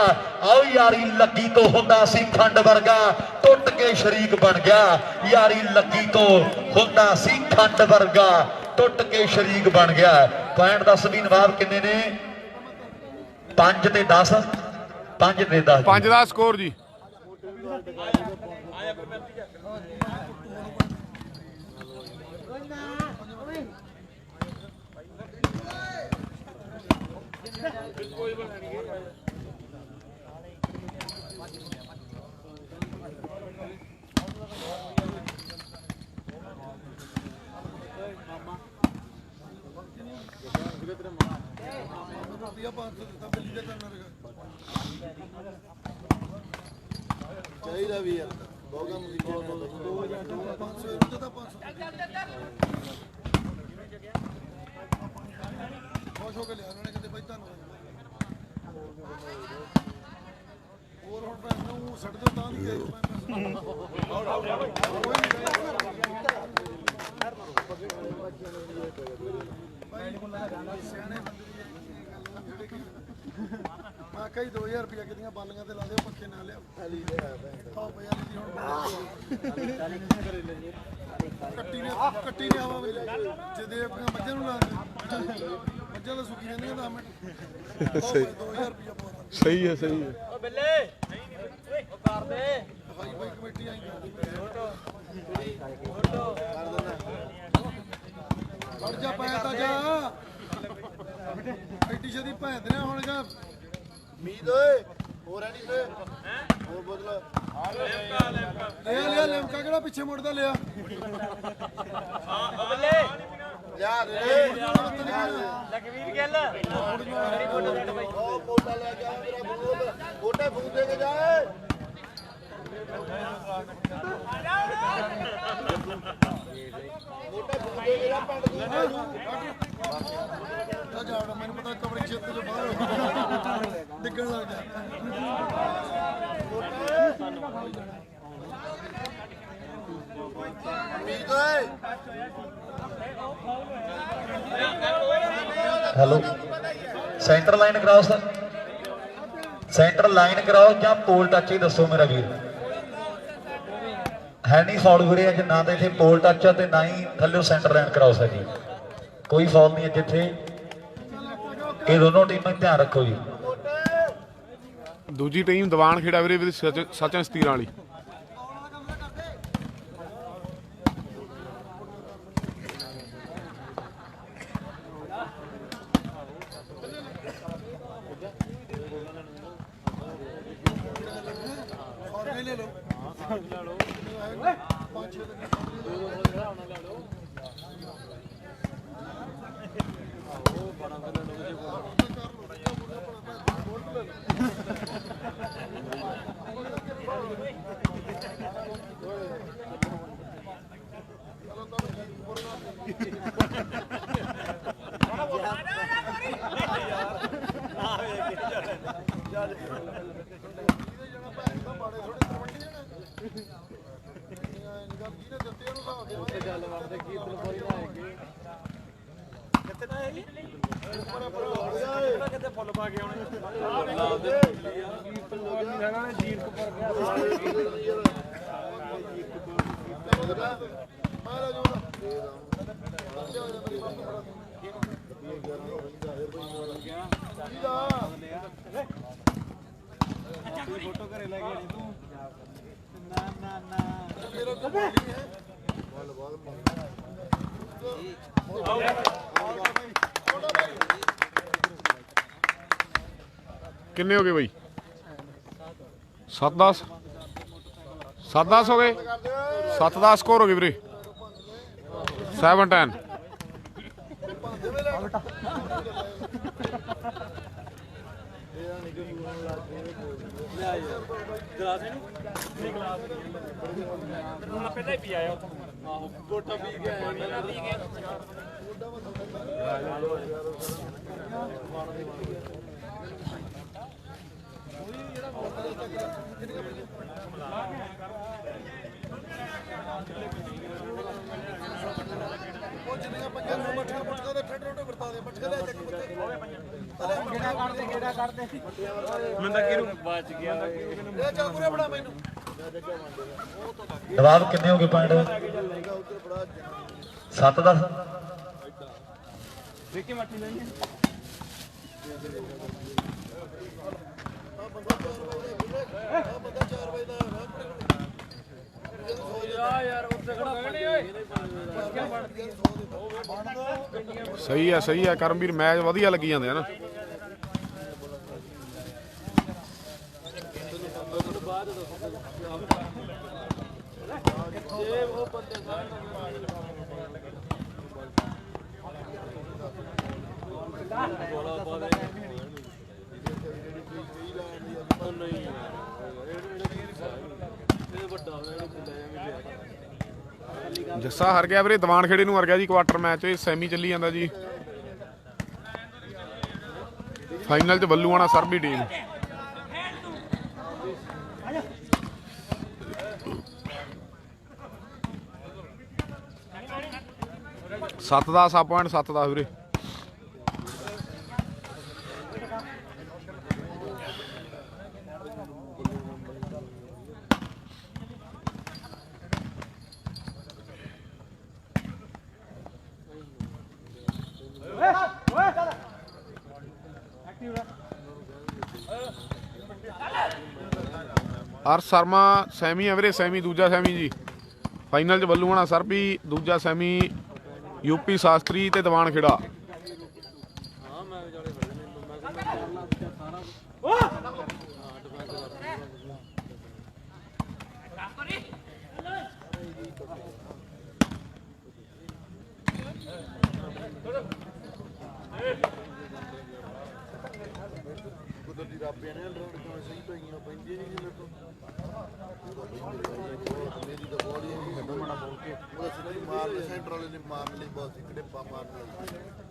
ਆਓ ਯਾਰੀ ਲੱਗੀ ਤੋਂ ਹੁੰਦਾ ਸੀ ਖੰਡ ਵਰਗਾ, ਟੁੱਟ ਕੇ ਸ਼ਰੀਕ ਬਣ ਗਿਆ। ਯਾਰੀ ਲੱਗੀ ਤੋਂ ਹੁੰਦਾ ਸੀ ਖੰਡ ਵਰਗਾ, ਟੁੱਟ ਕੇ ਸ਼ਰੀਕ ਬਣ ਗਿਆ। ਪੁਆਇੰਟ 10 ਵੀ ਨਵਾਬ ਕਿੰਨੇ ਨੇ? 5 ਤੇ 10, 5 ਤੇ 10, 5 ਦਾ ਸਕੋਰ ਜੀ। ਚਾਹੀਦਾ ਵੀ ਯਾਰ ਬਹੁਤ ਕੰਮ ਕੀਤਾ 500 ਰੁਪਏ ਦਾ 500 ਖੁਸ਼ ਹੋ ਕੇ ਲਿਆ ਉਹਨਾਂ ਨੇ, ਕਹਿੰਦੇ ਬਾਈ ਧੰਨਵਾਦ। ਹੋਰ ਹੁਣ ਪੈਸੇ ਨੂੰ ਛੱਡ ਦਿਓ ਤਾਂ ਨਹੀਂ ਗਏ ਸਿਆਣੇ ਮੈਂ ਕਹੀ 2000 ਰੁਪਏ ਕਿਦੀਆਂ ਬਾਲੀਆਂ ਤੇ ਲਾ ਦਿਓ, ਪੱਖੇ ਨਾ ਲਿਆਓ। ਆਹ ਪਿਆ ਨਹੀਂ ਹੁਣ ਕੱਟੀ ਨੇ ਹਵਾ ਵਿੱਚ ਜਿਹਦੇ ਆਪਣੀਆਂ ਮੱਝਾਂ ਨੂੰ ਲਾ ਦੇ, ਮੱਝਾਂ ਦਾ ਸੁੱਕੀ ਜਾਂਦੀਆਂ 10 ਮਿੰਟ। ਸਹੀ 2000 ਰੁਪਏ ਬਹੁਤ ਸਹੀ ਹੈ ਸਹੀ ਹੈ। ਓ ਬਿੱਲੇ ਉਹ ਕਰ ਦੇ ਹਾਈ ਬਾਈ ਕਮੇਟੀ ਆਈ ਫੜ ਜਾ ਪੈ ਤਾਂ ਜਾ ਐਡੀ ਛੇਤੀ ਭੈਂਦ ਨੇ ਹੁਣ ਜਾ ਮੀਦ ਓਏ ਹੋਰ ਐ ਨਹੀਂ ਤੇ ਹੋਰ ਬਦਲ ਲਿਆ ਲਿਆ ਲਿਮਕਾ ਕਿਹੜਾ ਪਿੱਛੇ ਮੁੜਦਾ ਲਿਆ। ਓ ਬਿੱਲੇ ਲਿਆ ਦੇ ਲਖਵੀਰ ਗਿੱਲ ਮੇਰੀ ਫੋਟੋ ਕੱਢ ਬਾਈ ਉਹ ਮੋਟਾ ਲੈ ਕੇ ਆ ਮੇਰਾ ਬੂਟ ਮੋਟੇ ਫੂਕ ਦੇ ਕੇ ਜਾਏ ਮੋਟੇ ਫੂਕ ਦੇ ਕੇ ਜਾ ਪੰਡ ਦੂਰ ਜਾ ਜਾਣਾ ਮੈਨੂੰ ਪਤਾ ਕਬੜੀ ਛੇਤੀ ਤੋਂ ਬਾਹਰ ਡਿੱਗਣ ਲੱਗ ਜਾ ਮੀਤ ਓਏ ਹੈਲੋ ਸੈਂਟਰ ਲਾਈਨ ਕਰਾਓ ਸਰ ਸੈਂਟਰ ਲਾਈਨ ਕਰਾਓ ਜਾਂ ਪੋਲ ਟੱਚ ਹੀ ਦੱਸੋ ਮੇਰਾ ਵੀਰ ਹੈ ਨਹੀਂ ਫਾਉਲ ਵੀਰੇ ਅੱਜ ਨਾ ਤਾਂ ਇੱਥੇ ਪੋਲ ਟੱਚ ਆ ਤੇ ਨਾ ਹੀ ਥੱਲੇ ਸੈਂਟਰ ਲਾਈਨ ਕਰਾਓ ਸਰ ਜੀ ਕੋਈ ਫਾਉਲ ਨਹੀਂ ਅੱਜ ਇੱਥੇ ਇਹ ਦੋਨੋਂ ਟੀਮਾਂ ਧਿਆਨ ਰੱਖੋ ਜੀ ਦੂਜੀ ਟੀਮ ਦੀਵਾਨ ਖੇੜਾ ਵੀਰੇ ਵੀ ਸਚਨ ਸਤੀਰਾਂ ਵਾਲੀ ਕਿਤੇ ਫੁੱਲ ਪਾ ਕੇ ਆਉਣੇ ਫੋਟੋ ਘਰੇ ਲੈ ਕੇ ਤੂੰ ਨਾ ਨਾ ਨਾ ਕਿੰਨੇ ਹੋ ਗਏ ਬਾਈ 7-10 7-10 ਹੋ ਗਏ 7-10 ਸਕੋਰ ਹੋ ਗਏ ਵੀਰੇ 7-10 ਗਲਾਸ ਨਹੀਂ ਗਲਾਸ ਮੈਂ ਪਹਿਲਾਂ ਹੀ ਪੀ ਆਇਆ ਉੱਥੋਂ ਆਹੋ ਗੋਟਾ ਪੀ ਕੇ ਆਇਆ ਪੀ ਕੇ ਮੈਂ ਤਾਂ ਕਿਰੂ ਬਚ ਗਿਆ ਜਵਾਬ ਕਿੰਨੇ ਹੋ ਗਏ ਪੁਆਇੰਟ 7-10 ਦੇਖੀ ਮੱਠੀ ਲੈਣੀ ਯਾਰ ਉੱਥੇ ਖੜਾ ਪਣੀ ਓਏ ਸਹੀ ਹੈ ਕਰਮਵੀਰ ਮੈਚ ਵਧੀਆ ਲੱਗੀ ਜਾਂਦੇ ਹਨ ਜੱਸਾ ਹਾਰ ਗਿਆ ਵੀਰੇ ਦੀਵਾਨ ਖੇੜੇ ਨੂੰ ਹਾਰ ਗਿਆ ਜੀ ਕੁਆਟਰ ਮੈਚ ਇਹ ਸੈਮੀ ਚੱਲੀ ਜਾਂਦਾ ਜੀ ਫਾਈਨਲ 'ਚ ਬੱਲੂਆਣਾ ਸਰਬੀ ਟੀਮ ਸੱਤ 10 ਪੁਆਇੰਟ 7-10 ਵੀਰੇ ਹਰ ਸ਼ਰਮਾ ਸੈਮੀ ਹੈ ਵੀਰੇ ਸੈਮੀ ਦੂਜਾ ਸੈਮੀ ਜੀ ਫਾਈਨਲ 'ਚ ਬੱਲੂਆਣਾ ਸਰਬੀ ਦੂਜਾ ਸੈਮੀ ਯੂਪੀ ਸ਼ਾਸਤਰੀ ਤੇ ਦੀਵਾਨ ਖੇੜਾ ਵਾਲੇ ਨੇ ਮਾਰ ਲਈ ਬਸ ਇੱਕ ਡਿੱਪਾ ਮਾਰ ਲਈ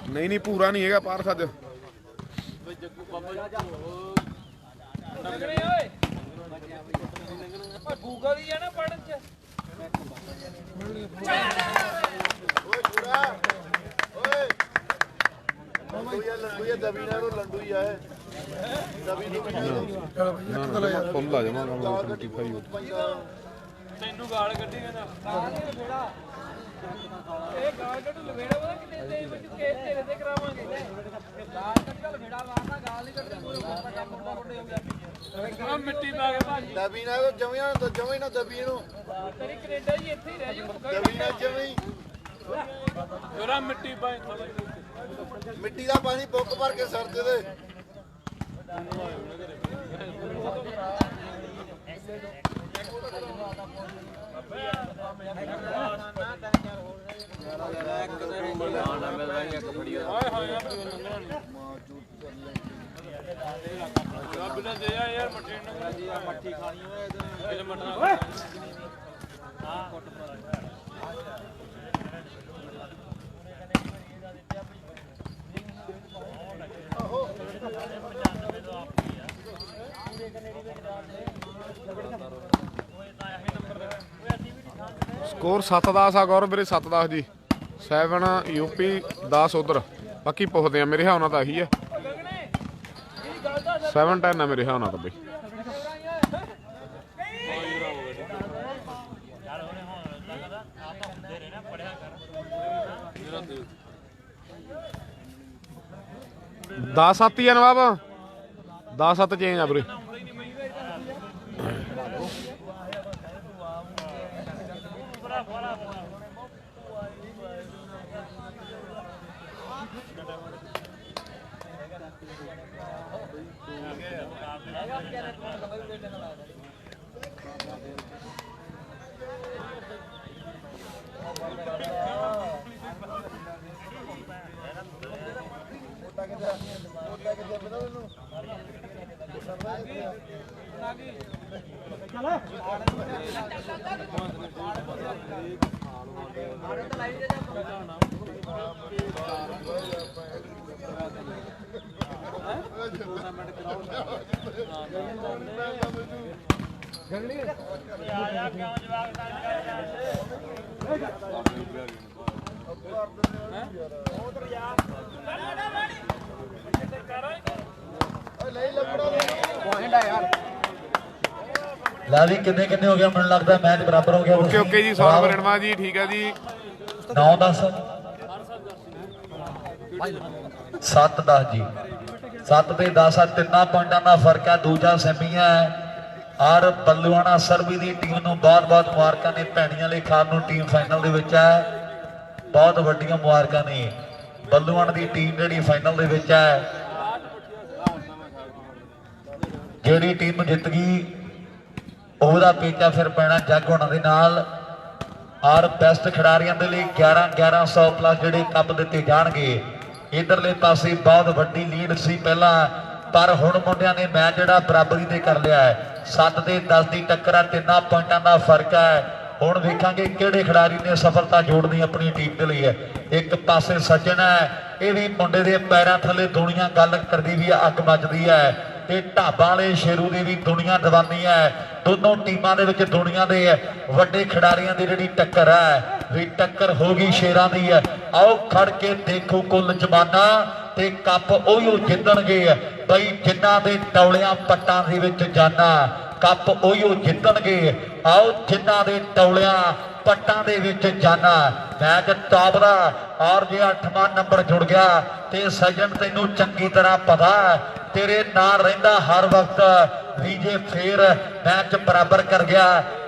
ਨਹੀਂ ਨਹੀਂ ਪੂਰਾ ਨਹੀਂ ਹੈਗਾ ਪਾਰਸ ਅੱਜ ਲੱਗਣੇ ਓਏ ਗੂਗਲ ਹੀ ਆ ਨਾ ਪੜਨ ਚ ਓਏ ਪੂਰਾ ਓਏ ਲੰਡੂ ਇਹ ਦਬੀ ਨਾ ਲੰਡੂ ਹੀ ਆਏ ਦਬੀ ਨੂੰ ਫੁੱਲ ਆ ਜਾਵਾਂਗਾ 25 ਤੈਨੂੰ ਗਾਲ ਕੱਢੀ ਕਹਿੰਦਾ ਇਹ ਗਾਲ ਕੱਢ ਲਵੇੜਾ ਪਤਾ ਕਿੰਨੇ ਦੇ ਵਿੱਚ ਕੇਸ ਤੇਰੇ ਤੇ ਕਰਾਵਾਂਗੇ ਗਾਲ ਕੱਢ ਲਵੇੜਾ ਮਾਰਨਾ ਗਾਲ ਨਹੀਂ ਕੱਢਦੇ ਕੋਈ ਪਤਾ ਮੁੰਡਾ ਮੁੰਡੇ ਹੋ ਗਿਆ ਆ ਮਿੱਟੀ ਪਾ ਕੇ ਭਾਜੀ ਦਬੀ ਨਾ ਜਮਿਆ ਤਾਂ ਜਮੇ ਨਾ ਦਬੀ ਨੂੰ ਤੇਰੀ ਕੈਨੇਡਾ ਜੀ ਇੱਥੇ ਹੀ ਰਹਿ ਜੂ ਦਬੀ ਨਾ ਜਮੀ ਜਰਾ ਮਿੱਟੀ ਪਾਏ ਮਿੱਟੀ ਦਾ ਪਾਣੀ ਬੁੱਕ ਭਰ ਕੇ ਸਰ ਦੇ ਦੇ ਬਿਨਾਂ ਦੇ ਯਾਰ ਮੱਠੀ ਖਾਣੀ ਓਏ ਮਟਨਾ ਹਾਂ ਕੁੱਟ ਸਕੋਰ 7-10 ਆ ਗੌਰਵ ਵੀਰੇ 7-10 ਜੀ 7 ਯੂਪੀ 10 ਉਧਰ ਬਾਕੀ ਪੁੱਛਦੇ ਆ ਮੇਰੇ ਹਿਸਾਬ ਨਾਲ ਤਾਂ ਇਹੀ ਹੈ 7-10 ਆ ਮੇਰੇ ਹਿਸਾਬ ਨਾਲ ਤਾਂ ਬਈ ਦਸ 7 ਹੀ ਆ ਨਵਾਬ 10-7 ਚੇਂਜ ਆ ਵੀਰੇ ਲਾ ਵੀ ਕਿੰਨੇ ਕਿੰਨੇ ਹੋ ਗਿਆ ਮੈਨੂੰ ਲੱਗਦਾ ਮੈਚ ਬਰਾਬਰ ਹੋ ਗਿਆ ਓਕੇ ਓਕੇ ਜੀ ਸੌਰਵ ਰਣਵਾ ਜੀ ਠੀਕ ਹੈ ਜੀ 9-10 7-10 ਜੀ 7 ਤੇ 10 ਆ ਤਿੰਨਾਂ ਪੁਆਇੰਟਾਂ ਦਾ ਫਰਕ ਹੈ ਦੂਜਾ ਸੈਮੀ ਹੈ ਔਰ ਬੱਲੂਆਣਾ ਸਰਬੀ ਦੀ ਟੀਮ ਨੂੰ ਬਹੁਤ-ਬਹੁਤ ਮੁਬਾਰਕਾਂ ਨੇ ਭੈਣੀਆਂ ਲਈ ਖਾਨ ਨੂੰ ਟੀਮ ਫਾਈਨਲ ਦੇ ਵਿੱਚ ਹੈ ਬਹੁਤ ਵੱਡੀਆਂ ਮੁਬਾਰਕਾਂ ਨੇ ਬੱਲੂਆਣਾ ਦੀ ਟੀਮ ਜਿਹੜੀ ਫਾਈਨਲ ਦੇ ਵਿੱਚ ਹੈ ਜਿਹੜੀ ਟੀਮ ਜਿੱਤ ਗਈ ਉਹਦਾ ਪੇਚਾ ਫਿਰ ਪੈਣਾ ਜੱਗ ਹੋਣਾ ਦੇ ਨਾਲ ਔਰ ਬੈਸਟ ਖਿਡਾਰੀਆਂ ਦੇ ਲਈ 1100 ਪਲੱਸ ਜਿਹੜੇ ਕੱਪ ਦਿੱਤੇ ਜਾਣਗੇ ਇਧਰਲੇ ਪਾਸੇ ਬਹੁਤ ਵੱਡੀ ਲੀਡ ਸੀ ਪਹਿਲਾਂ ਪਰ ਹੁਣ ਮੁੰਡਿਆਂ ਨੇ ਮੈਚ ਜਿਹੜਾ ਬਰਾਬਰੀ ਤੇ ਕਰ ਲਿਆ ਹੈ 7 ਤੇ 10 ਦੀ ਟੱਕਰ ਆ ਤਿੰਨਾਂ ਪੁਆਇੰਟਾਂ ਦਾ ਫਰਕ ਹੈ ਹੁਣ ਵੇਖਾਂਗੇ ਕਿਹੜੇ ਖਿਡਾਰੀ ਨੇ ਸਫਲਤਾ ਜੋੜਨੀ ਆਪਣੀ ਟੀਮ ਦੇ ਲਈ ਹੈ ਇੱਕ ਪਾਸੇ ਸਚਿਨ ਹੈ ਇਹ ਵੀ ਮੁੰਡੇ ਦੇ ਪੈਰਾਂ ਥੱਲੇ ਦੁਨੀਆ ਗੱਲ ਕਰਦੀ ਵੀ ਅੱਗ ਮੱਚਦੀ ਹੈ ਤੇ ਢਾਬਾਂ ਵਾਲੇ ਸ਼ੇਰੂ ਦੀ ਵੀ ਦੁਨੀਆ ਦੀਵਾਨੀ ਹੈ ਦੋਨੋਂ ਟੀਮਾਂ ਦੇ ਵਿੱਚ ਦੁਨੀਆ ਦੇ ਵੱਡੇ ਖਿਡਾਰੀਆਂ ਦੀ ਜਿਹੜੀ ਟੱਕਰ ਹੈ ਵੀ ਟੱਕਰ ਹੋ ਗਈ ਸ਼ੇਰਾਂ ਦੀ ਹੈ ਆਓ ਖੜ ਕੇ ਦੇਖੋ ਕੁੱਲ ਜਮਾਨਾ ਤੇ ਕੱਪ ਉਹੀ ਜਿੱਤਣਗੇ ਬਈ ਜਿਨ੍ਹਾਂ ਦੇ ਟੌਲਿਆਂ ਪੱਟਾਂ ਦੇ ਵਿੱਚ ਜਾਨਾ ਕੱਪ ਉਹੀ ਜਿੱਤਣਗੇ ਆਓ ਜਿਨ੍ਹਾਂ ਦੇ ਟੌਲਿਆਂ ਪੱਟਾਂ ਦੇ ਵਿੱਚ ਜਾਨਾ ਮੈਚ ਟਾਪ ਦਾ ਔਰ ਜੇ 8ਵਾਂ ਨੰਬਰ ਜੁੜ ਗਿਆ ਤੇ ਸਜਣ ਤੈਨੂੰ ਚੰਗੀ ਤਰ੍ਹਾਂ ਪਤਾ ਤੇਰੇ ਨਾਲ ਰਹਿੰਦਾ ਹਰ ਵਕਤ ਵੀ ਜੇ ਫੇਰ ਮੈਚ ਬਰਾਬਰ ਕਰ ਗਿਆ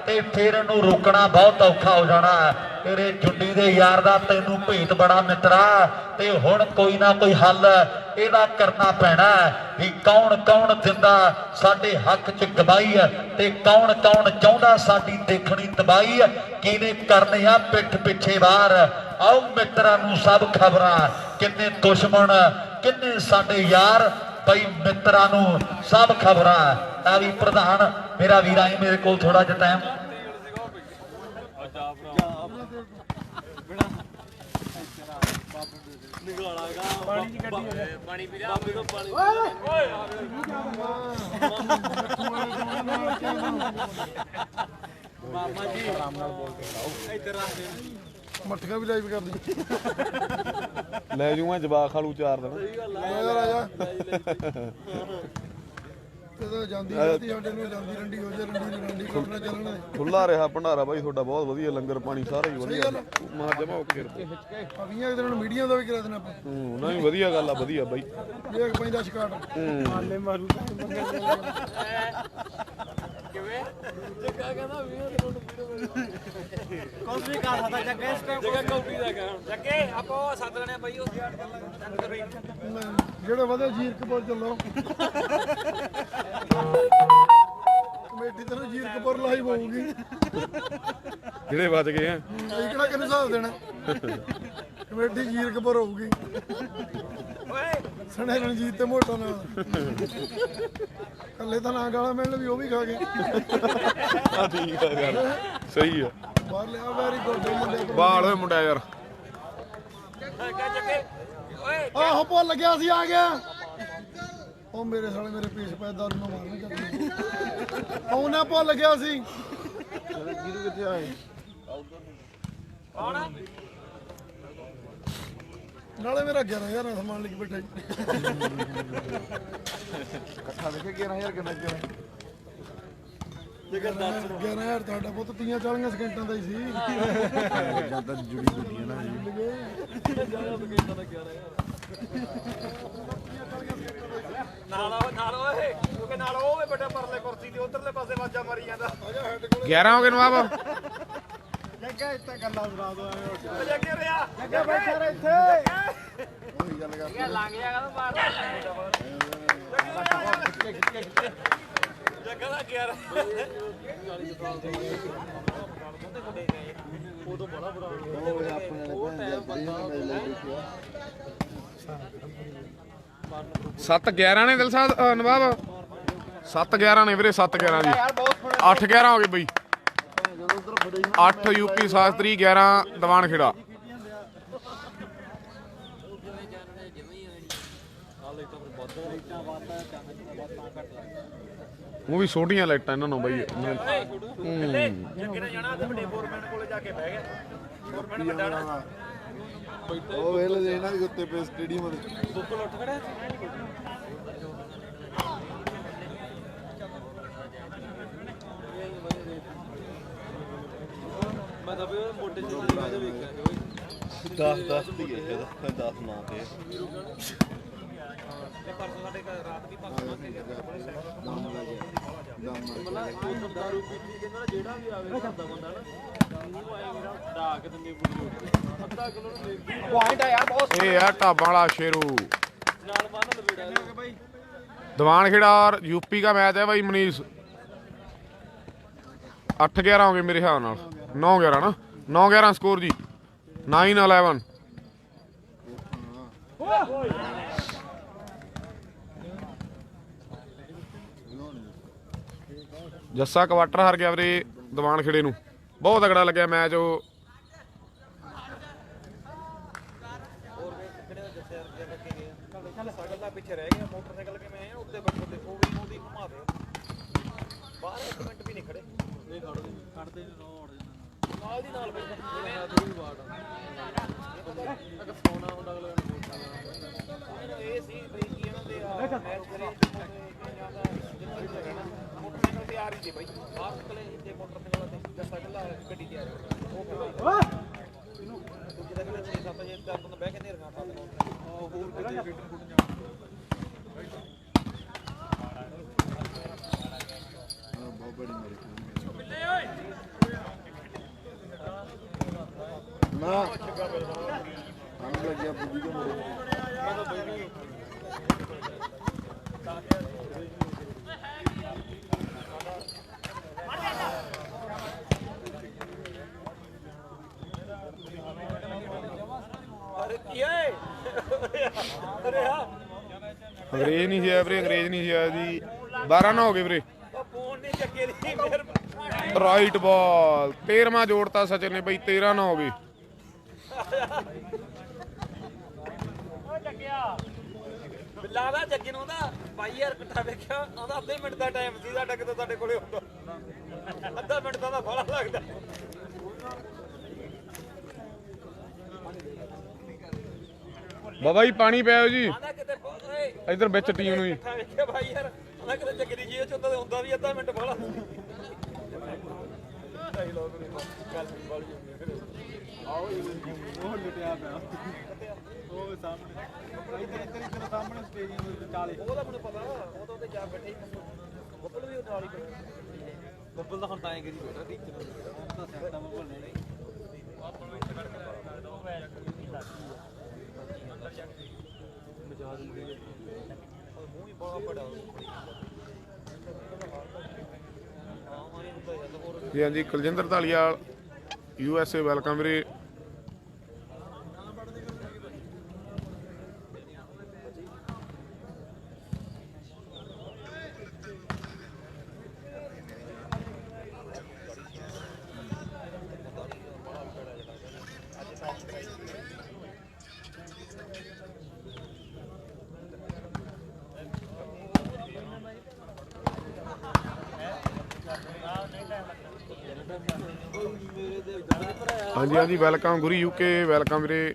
ਤੇ ਫਿਰ ਇਹਨੂੰ ਰੋਕਣਾ ਬਹੁਤ ਔਖਾ ਹੋ ਜਾਣਾ। ਤੇਰੇ ਜੁੱਡੀ ਦੇ ਯਾਰ ਦਾ ਤੈਨੂੰ ਭੇਤ ਬੜਾ ਮਿੱਤਰਾ, ਤੇ ਹੁਣ ਕੋਈ ਨਾ ਕੋਈ ਹੱਲ ਇਹਦਾ ਕਰਨਾ ਪੈਣਾ ਵੀ ਕੌਣ ਕੌਣ ਦਿੰਦਾ ਸਾਡੇ ਹੱਕ 'ਚ ਗਵਾਹੀ ਤੇ ਕੌਣ ਕੌਣ ਚਾਹੁੰਦਾ ਸਾਡੀ ਦੇਖਣੀ ਤਬਾਹੀ। ਕਿਹਨੇ ਕਰਨੇ ਆ ਪਿੱਠ ਪਿੱਛੇ ਵਾਰ, ਆਓ ਮਿੱਤਰਾਂ ਨੂੰ ਸਭ ਖਬਰਾਂ, ਕਿੰਨੇ ਦੁਸ਼ਮਣ ਕਿੰਨੇ ਸਾਡੇ ਯਾਰ, ਬਈ ਮਿੱਤਰਾਂ ਨੂੰ ਸਭ ਖਬਰਾਂ। ਆ ਵੀ ਪ੍ਰਧਾਨ ਮੇਰਾ ਵੀਰ ਆਏ ਮੇਰੇ ਕੋਲ ਥੋੜਾ ਜਿਹਾ ਟਾਈਮ। ਪਾਣੀ ਪੀ ਰਿਹਾ ਪਾਣੀ ਮਾਮਾ ਜੀ ਆਰਾਮ ਨਾਲ ਬੋਲ ਕੇ ਖੜਾਓ ਇੱਧਰ ਆ ਮੱਠੀਆਂ ਵੀ ਲਾਈਵ ਕਰ ਦੀ ਲੈ ਜੂਗਾ ਜਵਾਕ ਖਾਲੂ 4 ਦਿਨ। ਯਾਰ ਆ ਜਾ ਜਦੋਂ ਜਾਂਦੀ ਰਹੀ ਸਾਡੇ ਨੂੰ ਜਾਂਦੀ ਰੰਡੀ ਹੋ ਜਾ ਰੰਡੀ ਕੱਟਣਾ ਚੱਲਣਾ। ਖੁੱਲਾ ਰਿਹਾ ਭੰਡਾਰਾ ਬਾਈ ਤੁਹਾਡਾ, ਬਹੁਤ ਵਧੀਆ ਲੰਗਰ ਪਾਣੀ ਸਾਰਾ ਹੀ ਵਧੀਆ। ਮਾਂ ਜਮਾ ਓਕੇ ਅਗੀਆਂ ਦਿਨਾਂ ਨੂੰ ਮੀਡੀਆ ਦਾ ਵੀ ਕਰਾ ਦੇਣਾ ਆਪਾਂ। ਨਹੀਂ ਵਧੀਆ ਗੱਲ ਆ, ਵਧੀਆ ਬਾਈ। ਦੇਖ ਪੈਂਦਾ ਸ਼ਿਕਾਟ ਹਾਲੇ ਮਾਰੂ ਕਿਵੇਂ ਜੱਗਾ ਕਹਿੰਦਾ ਵੀਡੀਓ ਕੁਝ ਵੀ ਕਰ ਸਕਦਾ ਜੱਗੇ ਇਸ ਟਾਈਮ ਜੱਗਾ ਕੌਡੀ ਦਾ ਕਹਿਣ ਜੱਗੇ ਆਪਾਂ ਸੱਦ ਲੈਣੇ ਬਾਈ ਉਹ ਜਿਹੜੇ ਵਧੇ ਜੀਰਕਪੁਰ ਚੱਲੋ ਕਮੇਟੀ ਤੈਨੂੰ ਜੀਰਕਪੁਰ ਲਾਈਵ ਹੋਊਗੀ। ਜਿਹੜੇ ਬਚ ਗਏ ਆ ਇਹ ਕਿਹੜਾ ਕਿਹਨੂੰ ਹਿਸਾਬ ਦੇਣਾ, ਕਮੇਟੀ ਜੀਰਕਪੁਰ ਹੋਊਗੀ। ਸਣੇ ਰਣਜੀਤ ਤੇ ਮੋਟਾ ਨਾਲ ਕੱਲੇ ਤਾਂ ਨਾ ਗਾਲਾਂ ਮਿਲਣ ਵੀ ਉਹ ਵੀ ਖਾ ਗਏ। ਆ ਠੀਕ ਆ ਯਾਰ, ਸਹੀ ਆ। ਬਾਹਰ ਲਿਆ ਵੈਰੀ ਗੁੱਡ ਮੁੰਡੇ ਬਾਲ ਹੋਏ ਮੁੰਡਾ ਯਾਰ। ਜੱਗੇ ਓਏ ਆਹੋ ਭੁੱਲ ਗਿਆ ਸੀ ਆ ਗਿਆ। ਉਹ ਮੇਰੇ ਸਾਲੇ ਮੇਰੇ ਪੀਸ ਪੈ ਦਾਰੂ ਨੂੰ ਮਾਰਨ ਚੱਲ ਉਹਨੇ ਭੁੱਲ ਗਿਆ ਸੀ। ਜੀਰੂ ਕਿੱਥੇ ਆਏ ਕੌਣ ਨਾਲੇ ਮੇਰਾ 11,000 ਦਾ ਸਮਾਨ ਲੈ ਕੇ ਬੈਠਾ ਜੀ। ਇਕੱਠਾ ਦੇਖੇ 11,000 ਕਿੰਨਾ 11,000 ਤੁਹਾਡਾ ਪੁੱਤ 30-40 ਸਕਿੰਟਾਂ ਦਾ ਹੀ ਸੀ। ਜਿਆਦਾ ਜੁੜੀ ਦੁਨੀਆ ਨਾਲ ਨਾਲ ਓਏ ਕਿਉਂਕਿ ਨਾਲ ਉਹ ਵੇ ਵੱਡਾ ਪਰਲੇ ਕੁਰਸੀ ਤੇ ਉਧਰਲੇ ਪਾਸੇ ਵਾਜਾ ਮਾਰੀ ਜਾਂਦਾ 11 ਹੋ ਗਏ ਨਵਾਬ। ਜੱਗਾ ਇੱਥੇ ਗੱਲਾਂ ਸੁਣਾ ਦੋ ਐਵੇਂ ਜੱਗੇ ਰਿਆ ਜੱਗਾ ਬੈਠਾ ਰਹਿ ਇੱਥੇ ਉਹੀ ਗੱਲ ਕਰ ਇਹ ਲੰਘ ਜਾਗਾ ਤੂੰ ਮਾਰ ਜੱਗਾ ਦਾ 11 ਉਦੋਂ ਬੜਾ ਬੁਰਾ ਉਹ ਆਪਣੇ ਨੇ 7-11 ਨੇ ਦਿਲ ਸਾਹਿਬ ਨਵਾਬ, 7-11 ਨੇ ਵੀਰੇ, 7-11 ਜੀ। 8-11 ਹੋ ਗਏ ਬਈ। 8 ਯੂਪੀ ਸ਼ਾਸਤਰੀ, 11 ਦੀਵਾਨ ਖੇੜਾ। ਉਹ ਵੀ ਛੋਟੀਆਂ ਲਾਈਟਾਂ ਇਹਨਾਂ ਨੂੰ ਬਈ। ਜੱਗੇ ਨੇ ਜਾਣਾ ਤੇ ਵੱਡੇ ਫੋਰਮੈਨ ਕੋਲੇ ਜਾ ਕੇ ਬਹਿ ਗਿਆ। ਫੋਰਮੈਨ ਵੱਡਾ ਨਾ ਉਹ ਵੇਲੇ ਦੇ ਇਹਨਾਂ ਦੇ ਉੱਤੇ ਪੇ ਸਟੇਡੀਅਮ ਦੇ ਬੁੱਕਲ ਉੱਠ ਖੜਾ ਮੈਂ ਤਾਂ ਵੀ ਮੋਟੇ ਜਿਹੇ ਦਾ ਵੇਖਿਆ 10 ਦੀ ਹੈ 10 9 ਤੇ ਤੇ ਪਰਸੋਂ ਸਾਡੇ ਰਾਤ ਵੀ ਪਰਸੋਂ ਮਤਲਬ ਦਾਰੂ ਪੀਤੀ ਕਹਿੰਦਾ ਜਿਹੜਾ ਵੀ ਆਵੇ ਕਰਦਾ ਬੰਦਾ ਨਾ ਮੂੰਹ ਆਏ ਮੇਰਾ ਢਾਕ ਦਿੰਦੇ ਪੂਰੀ ਅੱਧਾ ਕਿਲੋ ਨੂੰ ਦੇਖ ਪੁਆਇੰਟ ਆ ਯਾਰ ਬਹੁਤ ਇਹ ਆ ਢਾਬਾਂ ਵਾਲਾ ਸ਼ੇਰੂ ਨਾਲ ਬੰਨ ਲਵੇੜਾ ਬਾਈ ਦੀਵਾਨ ਖੇੜਾ और यूपी का मैच है भाई मनीष। 8-11 हो गए मेरे ख्याल नाल, 9-11 ना, 9-11 स्कोर जी, 9-11। जस्सा क्वार्टर हार गया वीरे ਦੀਵਾਨ ਖੇੜੇ ਨੂੰ, बहुत तगड़ा लग्या मैच। ਉਹ ਸਾਈਕਲ ਦਾ ਪਿੱਛੇ ਰਹਿ ਗਿਆ ਮੋਟਰਸਾਈਕਲ ਕਿਵੇਂ ਆਇਆ ਉੱਤੇ ਬੈਠੇ ਤੇ ਉਹ ਵੀ ਉਹਦੀ ਘੁਮਾ ਦੇ ਬਾਹਰ ਇੱਕ ਮਿੰਟ ਵੀ ਨਹੀਂ ਖੜੇ ਨਹੀਂ ਖੜਦੇ ਨੇ ਰੋੜ ਨਾਲ ਦੀ ਨਾਲ ਬੈਠੇ ਥੋੜੀ ਵਾਟ ਅਗਰ ਸੋਨਾ ਹੁੰਦਾ ਅਗਲੇ ਇਹਨਾਂ ਇਹ ਸੀ ਬਈ ਕੀ ਇਹਨਾਂ ਦੇ ਮੈਚ ਕਰੇ ਮੋਟਰਸਾਈਕਲ ਤੇ ਆ ਰਹੀ ਸੀ ਬਈ ਬਾਹਰ ਨਿਕਲੇ ਤੇ ਮੋਟਰਸਾਈਕਲ ਤੇ ਜੱਸਾ ਕੱਲਾ ਗੱਡੀ ਤੇ ਆ ਰਿਹਾ ਉਹ ਬਾਈ ਜਿਹਦਾ ਕਿ 6-7 ਜੇ ਚਾਰ ਬੰਦੇ ਬਹਿ ਕੇ ਨੇਰੀਆਂ ਖਾ ਦੇ ਉਹ ਹੋਰ ਕਿਤੇ ਬਹੁਤ ਬੜੀ ਮੇਰੇ ਨਾ ਆਣ ਲੱਗਿਆ ਬੁੱਢੀ ਦੇ ਮੁੰਡੇ ਅਰੇ ਕੀ ਹੈ ਅਰੇ ਆ ਅੰਗਰੇਜ਼ ਨਹੀਂ ਸੀ ਆਇਆ ਵੀਰੇ, ਅੰਗਰੇਜ਼ ਨਹੀਂ ਸੀ ਆਇਆ ਜੀ। 12 ਨਾ ਹੋ ਗਏ ਵੀਰੇ। ਉਹ ਫੋਨ ਨਹੀਂ ਚੱਕੇ ਦੀ ਮੇਰੇ ਰਾਈਟ ਬਾਲ 13ਵਾਂ ਜੋੜਤਾ ਸਚਿਨ ਨੇ ਬਈ, 13 ਨਾ ਹੋ ਗਏ। ਲਾਦਾ ਜੱਗੇ ਨੂੰ ਦਾ ਭਾਈ ਯਾਰ ਇਕੱਠਾ ਵੇਖਿਆ ਆਂਦਾ ਅੱਧੇ ਮਿੰਟ ਦਾ ਟਾਈਮ ਸੀ ਸਾਡਾ ਕਿਤੇ ਤੁਹਾਡੇ ਕੋਲੇ ਹੁੰਦਾ ਅੱਧਾ ਮਿੰਟ ਦਾ ਫੜਾ ਲੱਗਦਾ ਬਾਬਾ ਜੀ ਪਾਣੀ ਪਿਆਓ ਜੀ ਆਂਦਾ ਕਿਤੇ ਓਏ ਇਧਰ ਵਿੱਚ ਟੀਮ ਨੂੰ ਜੀ। ਇਕੱਠਾ ਵੇਖਿਆ ਭਾਈ ਯਾਰ ਆਂਦਾ ਕਿਤੇ ਜੱਗੇ ਦੀ ਜੀਏ ਚ ਹੁੰਦਾ ਵੀ ਅੱਧਾ ਮਿੰਟ ਫੜਾ ਉਹ ਲੁੱਟਿਆ ਪਿਆ ਉਹ ਸਾਹਮਣੇ ਇੱਧਰ ਸਾਹਮਣੇ ਸਟੇਡੀਅਮ ਦੇ ਵਿਚਾਲੇ ਉਹਦਾ ਮੈਨੂੰ ਪਤਾ ਉਹ ਤਾਂ ਉੱਤੇ ਜਾ ਬੈਠੇ ਬੱਬਲ ਵੀ ਉਹਦੇ ਨਾਲ ਹੀ ਬੱਬਲ ਦਾ ਹੁਣ ਤਾਂ ਐਂ ਕਰੀ ਬੈਠਾ ਟੀਚਰ ਤਾਂ ਸੈਟਾਂ ਮੈਂ ਭੁੱਲੇ ਨਹੀਂ ਮੂੰਹ ਹੀ ਬੜਾ ਬੜਾ ਜੀ ਹਾਂਜੀ ਕੁਲਜਿੰਦਰ ਧਾਲੀਵਾਲ USA ਵੈਲਕਮ ਵੀਰੇ। ਹਾਂਜੀ ਹਾਂਜੀ ਵੈਲਕਮ ਗੁਰੀ UK ਵੈਲਕਮ ਵੀਰੇ।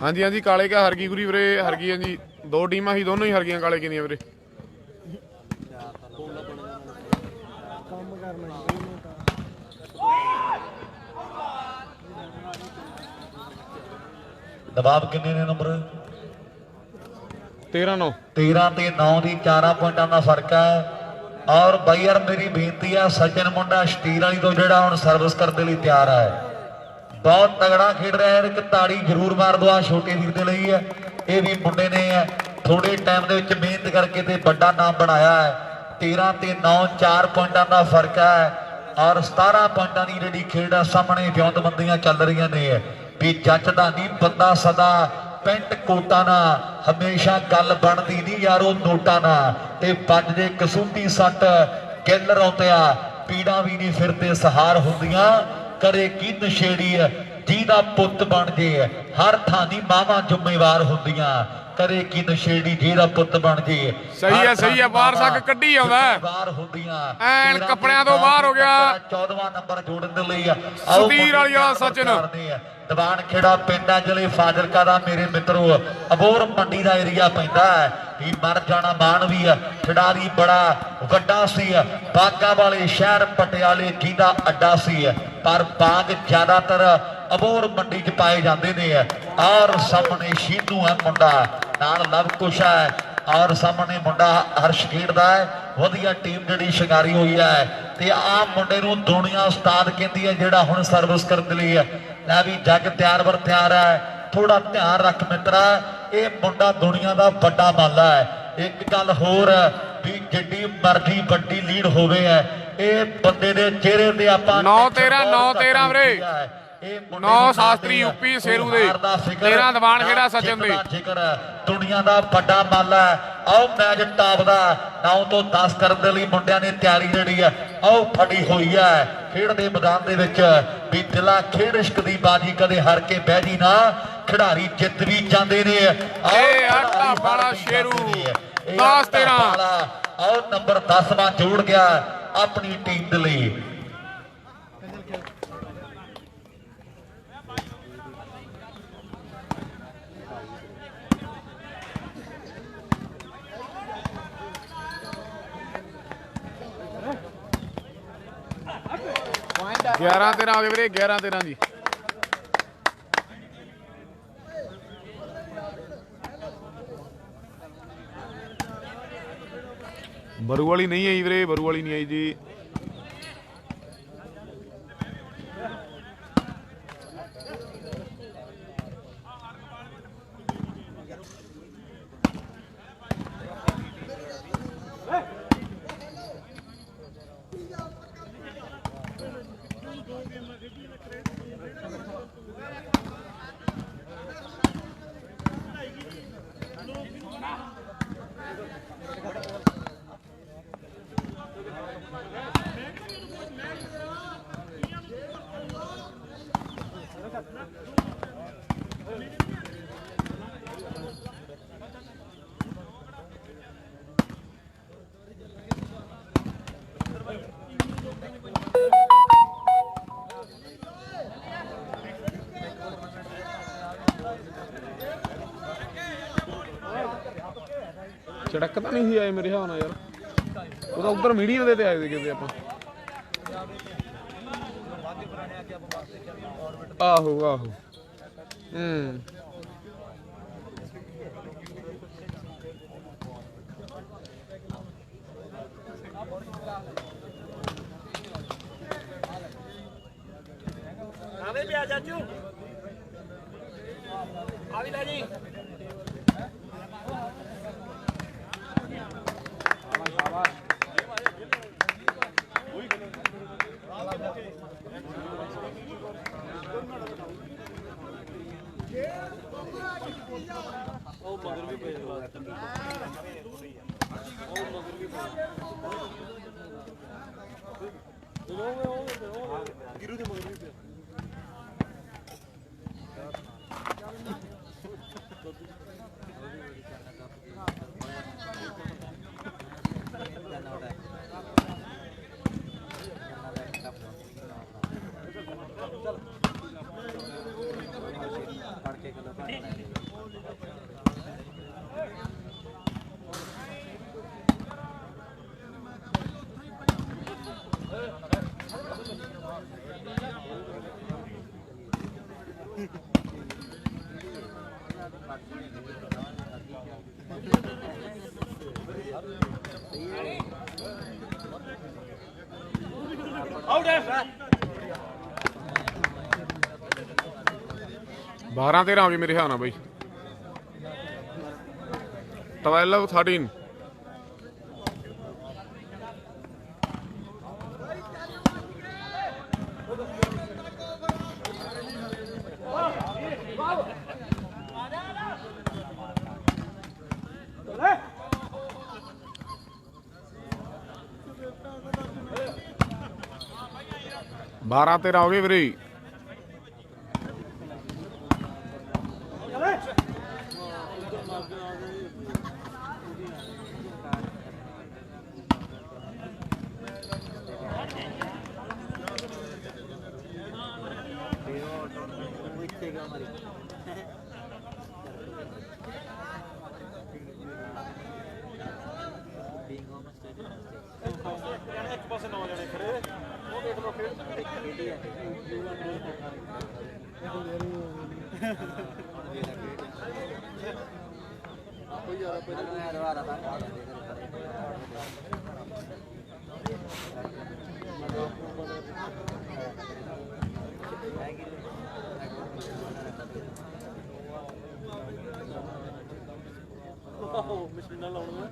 ਹਾਂਜੀ ਹਾਂਜੀ ਕਾਲੇ ਕਾ ਹਰਗੀ ਗੁਰੀ ਵੀਰੇ, ਹਰਗੀ ਹਾਂਜੀ। 2 ਟੀਮਾਂ ਸੀ, ਦੋਨੋਂ ਹੀ ਹਰਗੀਆਂ ਕਾਲੇ ਕਿੰਨੀਆਂ ਵੀਰੇ। ਦਬਾਅ ਕਿੰਨੇ ਨੇ ਨੰਬਰ 13-9 13 ਤੇ 9 ਦੀ 4 ਪੁਆਇੰਟਾਂ ਦਾ ਫਰਕ ਹੈ। ਔਰ ਬਾਈ ਯਾਰ ਮੇਰੀ ਬੇਨਤੀ ਆ ਸਚਿਨ ਮੁੰਡਾ ਸਟੀਲ ਵਾਲੀ ਤੋਂ ਜਿਹੜਾ ਹੁਣ ਸਰਵਿਸ ਕਰਨ ਦੇ ਲਈ ਤਿਆਰ ਹੈ, ਬਹੁਤ ਤਗੜਾ ਖੇਡ ਰਿਹਾ ਹੈ। ਇੱਕ ਤਾੜੀ ਜ਼ਰੂਰ ਮਾਰ ਦੋ ਆ ਛੋਟੇ ਵੀਰ ਦੇ ਲਈ ਹੈ। ਇਹ ਵੀ ਮੁੰਡੇ ਨੇ ਥੋੜੇ ਟਾਈਮ ਦੇ ਵਿੱਚ ਮਿਹਨਤ ਕਰਕੇ ਤੇ ਵੱਡਾ ਨਾਮ ਬਣਾਇਆ ਹੈ। 13 ਤੇ 9 4 ਪੁਆਇੰਟਾਂ ਦਾ ਫਰਕ ਹੈ ਔਰ 17 ਪੁਆਇੰਟਾਂ ਦੀ ਜਿਹੜੀ ਖੇਡ ਆ ਸਾਹਮਣੇ ਵਿਉਂਤਬੰਦੀਆਂ ਚੱਲ ਰਹੀਆਂ ਨੇ ਵੀ ਜੱਜ ਦਾ ਨਹੀਂ ਬੰਦਾ ਸਦਾ ਪੈਂਟ ਕੋਟਾਂ ਨਾਲ ਹਮੇਸ਼ਾ ਗੱਲ ਬਣਦੀ ਨਹੀਂ ਯਾਰੋ ਨੋਟਾਂ ਨਾਲ ਤੇ ਵੱਜਦੇ ਕਸੂਤੀ ਸੱਟ ਗਿੱਲ ਰੌਂਦਿਆ ਪੀੜਾ ਵੀ ਨਹੀਂ ਫਿਰਦੇ ਸਹਾਰ ਹੁੰਦੀਆਂ ਕਰੇ ਕੀ ਨਸ਼ੇੜੀ ਜਿਹਦਾ ਪੁੱਤ ਬਣ ਜੇ ਹਰ ਥਾਂ ਦੀ ਮਾਵਾਂ ਜ਼ਿੰਮੇਵਾਰ ਹੁੰਦੀਆਂ ਕਰੇ ਕੀ ਨਸ਼ੇੜੀ ਜਿਹਦਾ ਪੁੱਤ ਬਣ ਜੇ ਸਹੀ ਹੈ ਬਾਹਰ ਸੱਕ ਕੱਢੀ ਆਉਂਦਾ ਬਾਹਰ ਹੁੰਦੀਆਂ ਐਨ ਕੱਪੜਿਆਂ ਤੋਂ ਬਾਹਰ ਹੋ ਗਿਆ। 14ਵਾਂ ਨੰਬਰ ਜੋੜਨ ਦੇ ਲਈ ਸਤੀਰ ਵਾਲੀਆ ਸਚਿਨ ਦੀਵਾਨ ਖੇੜਾ ਪਿੰਡ ਆ ਜਿਹੜੇ ਫਾਜ਼ਿਲਕਾ ਦਾ ਮੇਰੇ ਮਿੱਤਰੋ ਅਬੋਰ ਮੰਡੀ ਦਾ ਏਰੀਆ ਪੈਂਦਾ ਹੈ। ਵੀ ਮਰ ਜਾਣਾ ਮਾਨ ਵੀ ਖਿਡਾਰੀ ਬੜਾ ਵੱਡਾ ਸੀ, ਬਾਗਾ ਵਾਲੇ ਸ਼ਹਿਰ ਪਟਿਆਲੇ ਜਿਹਦਾ ਅੱਡਾ ਸੀ, ਪਰ ਬਾਗ ਜ਼ਿਆਦਾਤਰ ਅਬੋਰ ਮੰਡੀ 'ਚ ਪਾਏ ਜਾਂਦੇ ਨੇ। ਔਰ ਸਾਹਮਣੇ ਸ਼ੀਨੂ ਹੈ ਮੁੰਡਾ ਨਾਲ ਲਵ ਕੁਸ਼ ਹੈ ਔਰ ਸਾਹਮਣੇ ਮੁੰਡਾ ਹਰਸ਼ ਖੇਡਦਾ ਹੈ। ਵਧੀਆ ਟੀਮ ਜਿਹੜੀ ਸ਼ਿੰਗਾਰੀ ਹੋਈ ਹੈ ਤੇ ਆਹ ਮੁੰਡੇ ਨੂੰ ਦੁਨੀਆ ਉਸਤਾਦ ਕਹਿੰਦੀ ਹੈ ਜਿਹੜਾ ਹੁਣ ਸਰਵਿਸ ਕਰਨ ਦੇ ਲਈ ਲੈ ਵੀ ਜੱਗ ਤਿਆਰ ਬਰ ਤਿਆਰ ਹੈ। ਥੋੜਾ ਧਿਆਨ ਰੱਖ ਮਿੱਤਰਾ, ਇਹ ਮੁੰਡਾ ਦੁਨੀਆ ਦਾ ਵੱਡਾ ਮਾਲਾ ਹੈ। ਇੱਕ ਗੱਲ ਹੋਰ ਵੀ ਜਿੱਡੀ ਮਰਜ਼ੀ ਵੱਡੀ ਲੀਡ ਹੋਵੇ ਇਹ ਬੰਦੇ ਦੇ ਚਿਹਰੇ ਤੇ ਆਪਾਂ 9-13 ਵੀਰੇ। 9 ਸ਼ਾਸਤਰੀ ਯੂਪੀ ਸ਼ੇਰੂ ਦੇ 13 ਦੀਵਾਨ ਖੇੜਾ ਸਚਿਨ ਦੇ ਜ਼ਿਕਰ ਦੁਨੀਆ ਦਾ ਵੱਡਾ ਮਾਲਾ ਹੈ। ਆਓ ਮੈਚ ਟਾਪ ਦਾ 9 ਤੋਂ 10 ਕਰਨ ਦੇ ਲਈ ਮੁੰਡਿਆਂ ਨੇ ਤਿਆਰੀ ਜਿਹੜੀ ਆਓ ਫੜੀ ਹੋਈ ਹੈ ਖੇਡ ਦੇ ਮੈਦਾਨ ਦੇ ਵਿੱਚ ਵੀ ਦਿਲਾਂ ਖੇਡ ਇਸ਼ਕ ਦੀ ਬਾਜੀ ਕਦੇ ਹਾਰ ਕੇ ਬਹਿ ਜੀ ਨਾ, ਖਿਡਾਰੀ ਜਿੱਤ ਵੀ ਜਾਂਦੇ ਨੇ। ਇਹ ਆਟਾ ਵਾਲਾ ਸ਼ੇਰੂ 10-13 ਆਓ ਨੰਬਰ 10ਵਾਂ ਜੋੜ ਗਿਆ ਆਪਣੀ ਟੀਮ ਦੇ ਲਈ। ਪੁਆਇੰਟ 11-13 ਹੋ ਗਏ ਵੀਰੇ 11-13 ਜੀ। ਬਰੂ ਵਾਲੀ ਨਹੀਂ ਆਈ ਵੀਰੇ, ਬਰੂ ਵਾਲੀ ਨਹੀਂ ਆਈ ਜੀ। ਚੜਕ ਤਾਂ ਨਹੀਂ ਸੀ ਆਏ ਮੇਰੇ ਹਿਸਾਬ ਨਾਲ ਯਾਰ, ਉਹ ਤਾਂ ਉਧਰ ਮੀਡੀਅਮ ਦੇ ਤੇ ਆਏ ਸੀ ਕਿਤੇ ਆਪਾਂ। ਆਹੋ ਆਹੋ ਆਵੇ ਪਿਆ ਚਾਚੂ ਆ ਵੀ ਲੈ ਜੀ। ਉਹ ਮਗਰ ਵੀ ਪੈ ਜਾਂਦਾ ਉਹ ਮਗਰ ਵੀ ਗਿਰੂ ਦੇ ਮਗਰ ਵੀ ਪਿਆ। ਆਊਟ ਹੈ 12-13 ਹੋ ਗਏ ਮੇਰੇ ਹਿਸਾਬ ਨਾਲ ਬਈ। 12-13 12-13 ਹੋ ਗਏ ਵੀਰੇ। ਇੱਕ ਪਾਸੇ 9 ਜਣੇ ਖੜੇ ਉਹ ਦੇਖ ਲੋ ਖੇਡ ਮਸ਼ੀਨ ਨਾਲ ਲਾਉਣਾ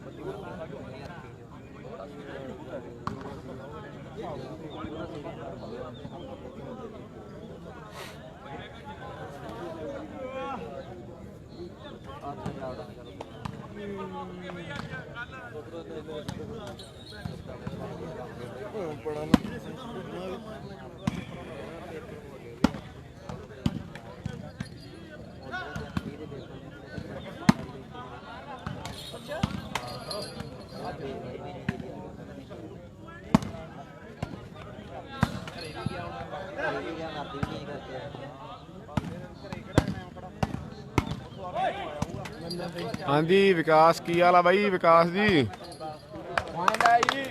ਹਾਂਜੀ ਵਿਕਾਸ ਕੀ ਹਾਲ ਆ ਬਾਈ? ਵਿਕਾਸ ਜੀ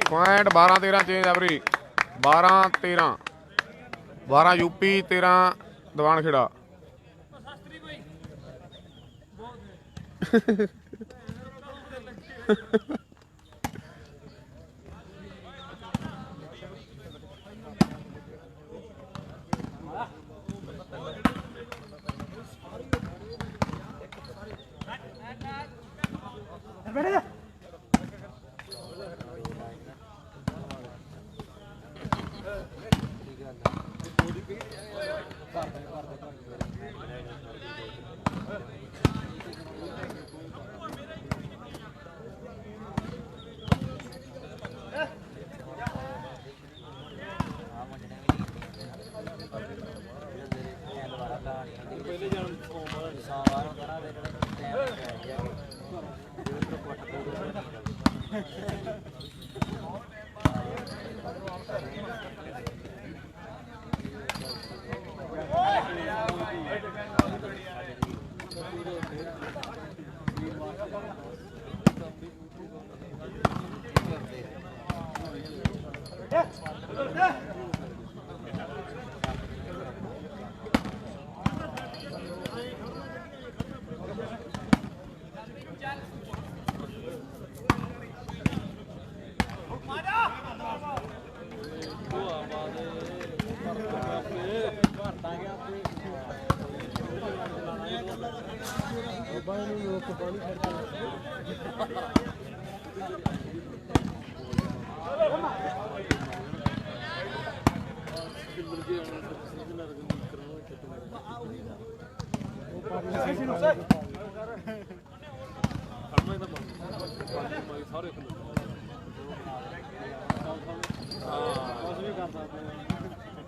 ਪੁਆਇੰਟ 12-13 ਚੇਂਜ ਆ ਵੀਰੇ 12-13 12 ਯੂਪੀ 13 ਦੀਵਾਨ ਖੇੜਾ।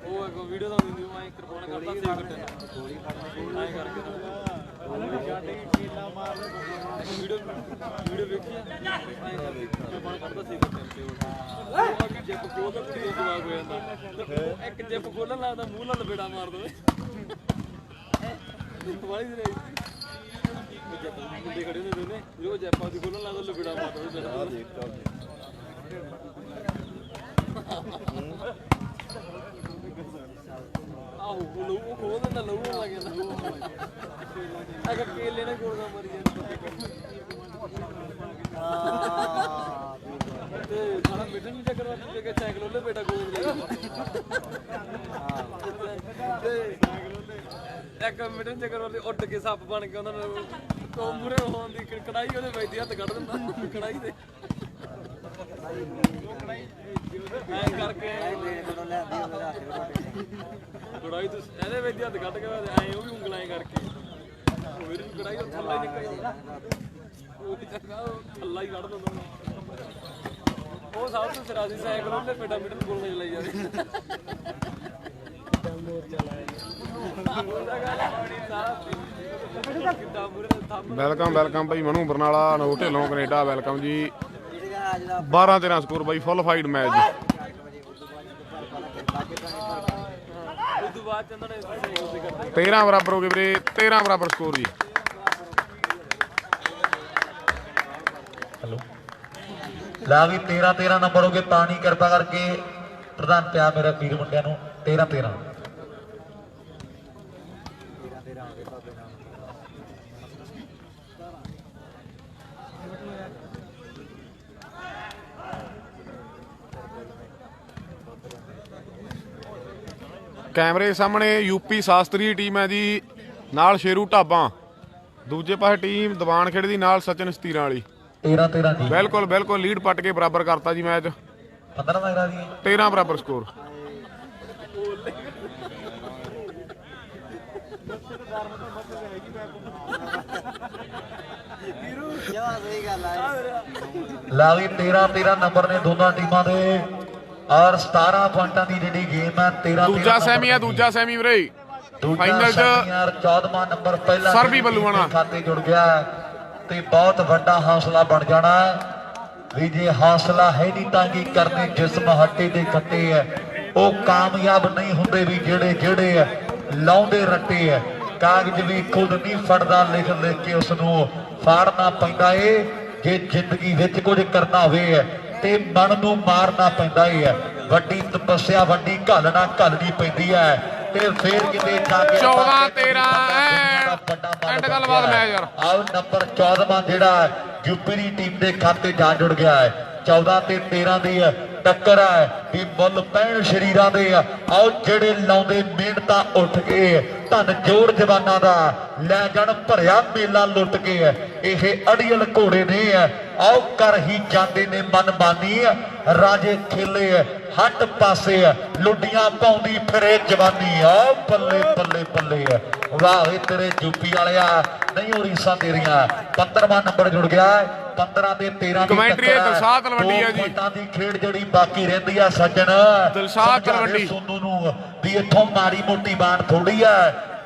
ਉਹ ਇੱਕ ਵੀਡੀਓ ਦਾ ਵੀਡੀਓ ਮੈਂ ਕਰਪੋਨ ਕਰਦਾ ਸੇਵ ਕਰਦੇ ਨਾ ਐਂ ਕਰਕੇ ਵੀਡੀਓ ਵੇਖੀ ਐਂ ਕਰਕੇ ਕਰਪੋਨ ਕਰਦਾ ਸੇਵ ਕਰਦੇ ਉਹ ਅੱਗੇ ਜਿੱਪ ਖੋਲ ਕੇ ਵੀਡੀਓ ਜਵਾਬ ਹੋ ਜਾਂਦਾ ਇੱਕ ਜਿੱਪ ਖੋਲਣ ਲੱਗਦਾ ਮੂੰਹ ਨਾਲ ਲਪੇੜਾ ਮਾਰ ਦੋ ਵਾਲੀ ਦੇ ਮੁੰਡੇ ਖੜੇ ਨੇ ਦੋਨੇ ਜੋ ਜੈਪਾਂ ਦੀ ਖੋਲਣ ਲੱਗਦਾ ਲਪੇੜਾ ਮਾਰ ਦੋ ਆ ਦੇਖ ਆਹੋ ਉਹ ਖੋਲ ਦਿੰਦਾ ਲਹੂ ਲੱਗ ਜਾਂਦਾ ਅਗਾ ਕੇਲੇ ਨੇ ਗੋਲਗਾ ਮਰ ਜਾਂਦਾ ਤੇ ਸਾਡਾ ਬੇਟਾ ਨਹੀਂ ਚੱਕਰ ਵਾਸਤੇ ਕਿ ਸਾਈਕਲ ਉਹਲੇ ਬੇਟਾ ਗੋਲ ਗਿਆ ਤੇ ਇੱਕ ਮਿੰਟ ਚੱਕਰ ਵਾਲੇ ਉੱਡ ਕੇ ਸੱਪ ਬਣ ਕੇ ਉਹਨਾਂ ਨੂੰ ਤੋਂ ਮੂਰੇ ਹੋਣ ਦੀ ਕੜਾਈ ਉਹਦੇ ਵੈਦੀ ਹੱਥ ਕੱਢ ਦਿੰਦਾ ਕੜਾਈ ਦੇ ਐਂ ਕਰਕੇ ਕੜਾਈ ਤੋਂ ਇਹਦੇ ਵਿੱਚ ਹੱਥ ਕੱਢ ਕੇ ਐਂ ਉਹ ਵੀ ਉਂਗਲਾਂ ਕਰਕੇ ਉਹ ਮੇਰੀ ਕੜਾਈ ਉਹ ਥੱਲੇ ਨਿਕਲ ਉਹ ਵੀ ਚੰਗਾ ਥੱਲਾ ਹੀ ਕੱਢ ਦਿੰਦਾ ਉਹ ਸਭ ਤੋਂ ਸਰਾਸੀ ਸਾਈਕਲ ਉਹਨੇ ਪੇਟਾ ਮਿੱਟਰ ਕੋਲ ਲਈ ਜਾਂਦੇ ਵੈਲਕਮ ਭਾਈ ਮਨੂ ਬਰਨਾਲਾ ਨੋ ਢਿੱਲੋਂ ਕੈਨੇਡਾ ਵੈਲਕਮ ਜੀ 12-13 ਸਕੋਰ ਬਾਈ ਫੁੱਲ ਫਾਈਟ ਮੈਚ ਜੀ ਉਸ ਤੋਂ ਬਾਅਦ ਚੰਦਨ ਨੇ ਸਾਈਕਲ ਤੇ ਕਰਦੇ 13 ਬਰਾਬਰ ਹੋ ਗਏ ਵੀਰੇ 13 ਬਰਾਬਰ ਸਕੋਰ ਜੀ ਲਾ ਵੀ 13 ਨੰਬਰ ਹੋ ਗਏ ਪਾਣੀ ਕਿਰਪਾ ਕਰਕੇ ਪ੍ਰਧਾਨ ਪਿਆ ਮੇਰੇ ਵੀਰ ਮੁੰਡਿਆਂ ਨੂੰ 13 ਕੈਮਰੇ ਸਾਹਮਣੇ ਯੂਪੀ ਸ਼ਾਸਤਰੀ ਟੀਮ ਹੈ ਜੀ ਨਾਲ ਸ਼ੇਰੂ ਢਾਬਾਂ ਦੂਜੇ ਪਾਸੇ ਟੀਮ ਦੀਵਾਨ ਖੇਡ ਦੀ ਨਾਲ ਸਚਨ ਸਤੀਰਾਂ ਵਾਲੀ 13 ਜੀ ਬਿਲਕੁਲ ਲੀਡ ਪੱਟ ਕੇ ਬਰਾਬਰ ਕਰਤਾ ਜੀ ਮੈਚ 15 ਦੀ 13 ਬਰਾਬਰ ਸਕੋਰ ਲਾ ਵੀ 13 ਨੰਬਰ ਨੇ ਦੋਨਾਂ ਟੀਮਾਂ ਦੇ ਔਰ 17 ਪੁਆਇੰਟਾਂ ਦੀ ਜਿਹੜੀ ਗੇਮ ਹੈ 13 ਦੂਜਾ ਸੈਮੀ ਵੀਰੇ ਫਾਈਨਲ ਚ 14ਵਾਂ ਨੰਬਰ ਪਹਿਲਾ ਸਰਬੀ ਬੱਲੂਆਣਾ ਖਾਤੇ ਜੁੜ ਗਿਆ ਤੇ ਬਹੁਤ ਵੱਡਾ ਹੌਸਲਾ ਬਣ ਜਾਣਾ ਵੀ ਜੇ ਹੌਸਲਾ ਹੈ ਨਹੀਂ ਤਾਂ ਕੀ ਕਰਨੇ ਜਿਸਮ ਹੱਟੇ ਦੇ ਖੱਟੇ ਹੈ ਉਹ ਕਾਮਯਾਬ ਨਹੀਂ ਹੁੰਦੇ ਵੀ ਜਿਹੜੇ ਲਾਉਂਦੇ ਰੱਟੇ ਹੈ ਕਾਗਜ਼ ਵੀ ਖੁਦ ਨਹੀਂ ਫੜਦਾ ਲਿਖ ਕੇ ਉਸ ਨੂੰ ਫਾੜਨਾ ਪੈਂਦਾ ਏ ਜੇ ਜ਼ਿੰਦਗੀ ਵਿੱਚ ਕੁਝ ਕਰਨਾ ਹੋਵੇ ਤੇ ਮਨ ਨੂੰ ਮਾਰਨਾ ਪੈਂਦਾ ਏ ਵੱਡੀ ਤਪੱਸਿਆ ਵੱਡੀ ਘੱਲ ਨਾ ਘੱਲਣੀ ਪੈਂਦੀ ਹੈ ਤੇ ਫੇਰ ਕਿਤੇ ਜਾ ਕੇ 14-13 ਐਂਡ ਗੱਲਬਾਤ ਮੈਚ ਯਾਰ। ਆਓ ਨੰਬਰ 14ਵਾਂ ਜਿਹੜਾ ਯੂਪੀ ਦੀ ਟੀਮ ਦੇ ਖਾਤੇ ਜਾ ਜੁੜ ਗਿਆ ਹੈ। 14 ਤੇ 13 ਦੀ ਟੱਕਰ ਹੈ ਵੀ ਮੁੱਲ ਪੈਣ ਸ਼ਰੀਰਾਂ ਦੇ ਆਓ ਜਿਹੜੇ ਲਾਉਂਦੇ ਮਿਹਨਤਾਂ ਉੱਠ ਕੇ ਧਨ ਜੋੜ ਜਵਾਨਾਂ ਦਾ ਲੈ ਜਾਣ ਭਰਿਆ ਮੇਲਾ ਲੁੱਟ ਕੇ ਇਹ ਅੜੀਅਲ ਘੋੜੇ ਨੇ ਆਓ ਕਰ ਹੀ ਜਾਂਦੇ ਨੇ ਮਨਮਾਨੀ ਰਾਜੇ ਖੇਲੇ ਹੱਟ ਪਾਸੇ ਲੁੱਡੀਆਂ ਪਾਉਂਦੀ ਫਿਰੇ ਜਵਾਨੀ ਆ ਬੱਲੇ ਬੱਲੇ ਬੱਲੇ ਵਾਹ ਵੇ ਤੇਰੇ ਯੂਪੀ ਵਾਲਿਆ ਨਹੀਂ ਹੋ ਰੀਸਾਂ ਤੇਰੀਆਂ। 15ਵਾਂ ਨੰਬਰ ਜੁੜ ਗਿਆ 15 ਤੇ 13 ਦੀ ਕਮੈਂਟਰੀ ਦਿਲਸ਼ਾਦ ਤਲਵੰਡੀ ਆ ਜੀ। ਦੀ ਖੇਡ ਜਿਹੜੀ ਬਾਕੀ ਰਹਿੰਦੀ ਆ ਸੱਜਣ ਦਿਲਸ਼ਾਦ ਤਲਵੰਡੀ ਸੋਨੂ ਨੂੰ ਵੀ ਇੱਥੋਂ ਮਾੜੀ ਮੋਟੀ ਬਾਣ ਥੋੜੀ ਆ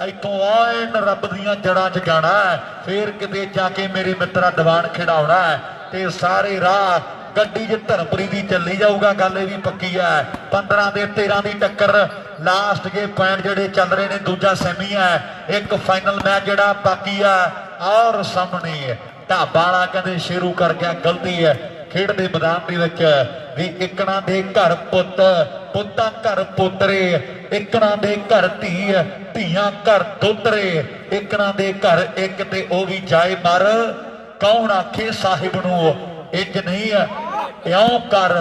ਇੱਥੋਂ ਆਇਨ ਰੱਬ ਦੀਆਂ ਜੜਾਂ 'ਚ ਜਾਣਾ ਫੇਰ ਕਿਤੇ ਜਾ ਕੇ ਮੇਰੇ ਮਿੱਤਰਾ ਦੀਵਾਨ ਖਿਡਾਉਣਾ ਤੇ ਸਾਰੇ ਰਾਹ ਗੱਡੀ 'ਚ ਧਰਮਪੁਰੀ ਦੀ ਚੱਲੀ ਜਾਊਗਾ। ਗੱਲ ਇਹ ਵੀ ਪੱਕੀ ਹੈ। 15 ਤੇ 13 ਦੀ ਟੱਕਰ ਲਾਸਟ ਦੇ ਪੁਆਇੰਟ ਜਿਹੜੇ ਚੱਲ ਰਹੇ ਨੇ ਦੂਜਾ ਸੈਮੀ ਹੈ ਇੱਕ ਫਾਈਨਲ ਮੈਚ ਜਿਹੜਾ ਬਾਕੀ ਆ ਔਰ ਸਾਹਮਣੇ ਢਾਬਾ ਵਾਲਾ ਕਹਿੰਦੇ ਸ਼ੇਰੂ ਕਰ ਗਿਆ ਗਲਤੀ ਹੈ ਖੇਡ ਦੇ ਮੈਦਾਨ ਦੇ ਵਿੱਚ ਵੀ ਇਕਣਾ ਦੇ ਘਰ ਪੁੱਤ ਪੁੱਤਾਂ ਘਰ ਪੋਤਰੇ ਇਕਣਾ ਦੇ ਘਰ ਧੀ ਧੀਆਂ ਘਰ ਦੋਤਰੇ ਇਕਣਾ ਦੇ ਘਰ ਇੱਕ ਤੇ ਉਹ ਵੀ ਜਾਏ ਮਰ ਕੌਣ ਆਖੇ ਸਾਹਿਬ ਨੂੰ ਇੰਜ ਨਹੀਂ ਇਉਂ ਕਰ